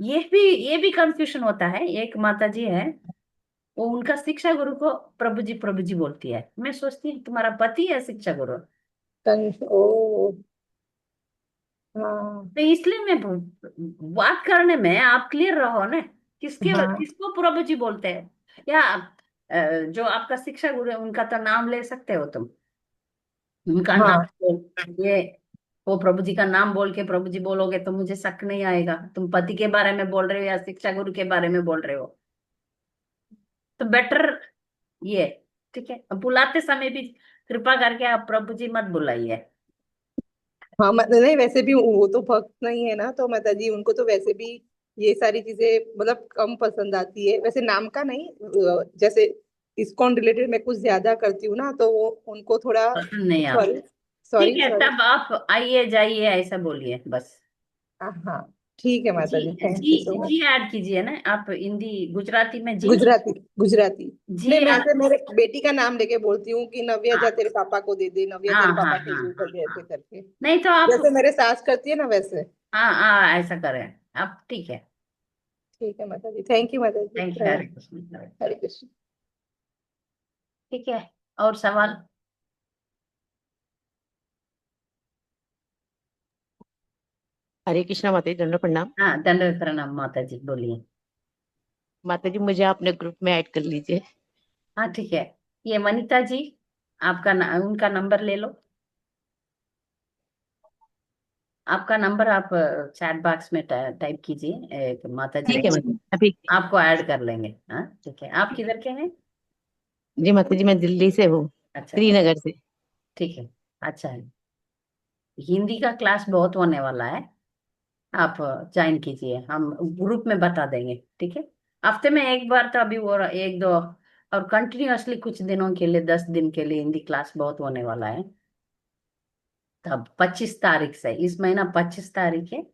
Speaker 1: ये भी कंफ्यूजन होता है। एक माता जी है, वो उनका शिक्षा गुरु को प्रभु जी बोलती है, मैं सोचती हूँ तुम्हारा पति है शिक्षा गुरु।
Speaker 6: ओ। हाँ
Speaker 1: तो इसलिए मैं बात करने में आप क्लियर रहो ना,
Speaker 6: हाँ
Speaker 1: किसको प्रभु जी बोलते हैं, या जो आपका शिक्षा गुरु है उनका तो नाम ले सकते हो तुम, उनका नाम
Speaker 6: हाँ
Speaker 1: ये, वो प्रभु जी का नाम बोल के प्रभु जी बोलोगे तो मुझे शक नहीं आएगा तुम पति के बारे में बोल रहे हो या शिक्षा गुरु के बारे में बोल रहे हो। तो बेटर ये, ठीक है, बुलाते समय भी कृपा करके आप प्रभु जी मत बुलाइए।
Speaker 6: हाँ। नहीं, वैसे भी वो तो भक्त नहीं है ना, तो माता जी उनको तो वैसे भी ये सारी चीजें मतलब कम पसंद आती है, वैसे नाम का नहीं। जैसे इस्कॉन रिलेटेड मैं कुछ ज्यादा करती हूँ ना, तो वो उनको थोड़ा।
Speaker 1: पसंद नहीं आप,
Speaker 6: सॉरी
Speaker 1: ठीक
Speaker 6: सॉरी
Speaker 1: है,
Speaker 6: सॉरी।
Speaker 1: तब आप आइए जाइए ऐसा बोलिए बस।
Speaker 6: हाँ, ठीक है
Speaker 1: जी,
Speaker 6: माता जी, थैंक
Speaker 1: जी,
Speaker 6: यू सो मच।
Speaker 1: जी ऐड कीजिए ना आप, हिंदी गुजराती में जी,
Speaker 6: गुजराती गुजराती।
Speaker 1: जी
Speaker 6: नहीं, मैं
Speaker 1: आप,
Speaker 6: ऐसे मेरे बेटी का नाम लेके बोलती हूँ कि नव्या जा
Speaker 1: हाँ
Speaker 6: तेरे पापा को दे दे, नव्या
Speaker 1: हाँ
Speaker 6: तेरे
Speaker 1: हाँ
Speaker 6: पापा के
Speaker 1: हाँ
Speaker 6: लिए
Speaker 1: हाँ
Speaker 6: कर दे,
Speaker 1: हाँ।
Speaker 6: ऐसे करके।
Speaker 1: नहीं तो आप,
Speaker 6: जैसे मेरे सास करती है ना वैसे।
Speaker 1: हाँ हाँ ऐसा करें आप, ठीक है।
Speaker 6: ठीक है माता जी, थैंक यू माता जी,
Speaker 1: थैंक यू,
Speaker 6: प्रणाम।
Speaker 1: हरे कृष्ण।
Speaker 6: हरे कृष्ण।
Speaker 1: ठीक है, और सवाल?
Speaker 7: हरे कृष्णा माता जी, दंडवत प्रणाम।
Speaker 1: हाँ, दंडवत प्रणाम माता जी, बोलिए।
Speaker 7: माता जी मुझे अपने ग्रुप में ऐड कर लीजिए।
Speaker 1: हाँ ठीक है, ये वनिता जी, आपका उनका नंबर ले लो, आपका नंबर आप चैट बॉक्स में टाइप कीजिए, माता जी
Speaker 7: ठीक है माता जी, अभी।
Speaker 1: आपको ऐड कर लेंगे। हाँ ठीक है, आप किधर के हैं?
Speaker 7: जी माता जी, मैं दिल्ली से हूँ,
Speaker 1: अच्छा अच्छा,
Speaker 7: श्रीनगर से।
Speaker 1: ठीक है, अच्छा है। हिंदी का क्लास बहुत होने वाला है, आप ज्वाइन कीजिए, हम ग्रुप में बता देंगे, ठीक है। हफ्ते में एक बार तो अभी वो एक दो, और कंटिन्यूअसली कुछ दिनों के लिए, 10 दिन के लिए हिंदी क्लास बहुत होने वाला है। तब 25 तारीख से, इस महीना 25 तारीख है,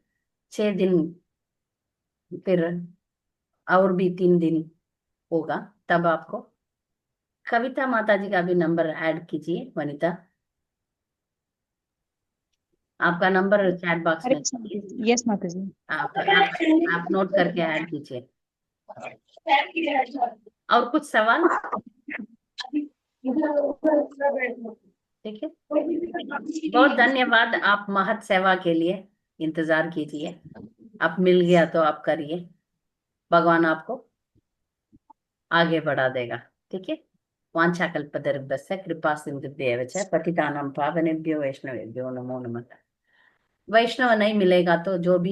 Speaker 1: 6 दिन, फिर और भी 3 दिन होगा, तब आपको कविता माता जी का भी नंबर ऐड कीजिए, वनिता। आपका नंबर चैट बॉक्स
Speaker 8: हरे
Speaker 1: में,
Speaker 8: कृष्ण माता जी। यस माता जी।
Speaker 1: आप नोट करके ऐड कीजिए। और कुछ सवाल? ठीक है, बहुत धन्यवाद आप महत सेवा के लिए। इंतजार कीजिए, आप मिल गया तो आप करिए, भगवान आपको आगे बढ़ा देगा। ठीक है। वाञ्छाकल्पतरुभ्यश्च कृपा सिन्धुभ्येव च पतितानां पावनेभ्यो वैष्णवेभ्यो नमो नमः। वैष्णव नहीं मिलेगा तो जो भी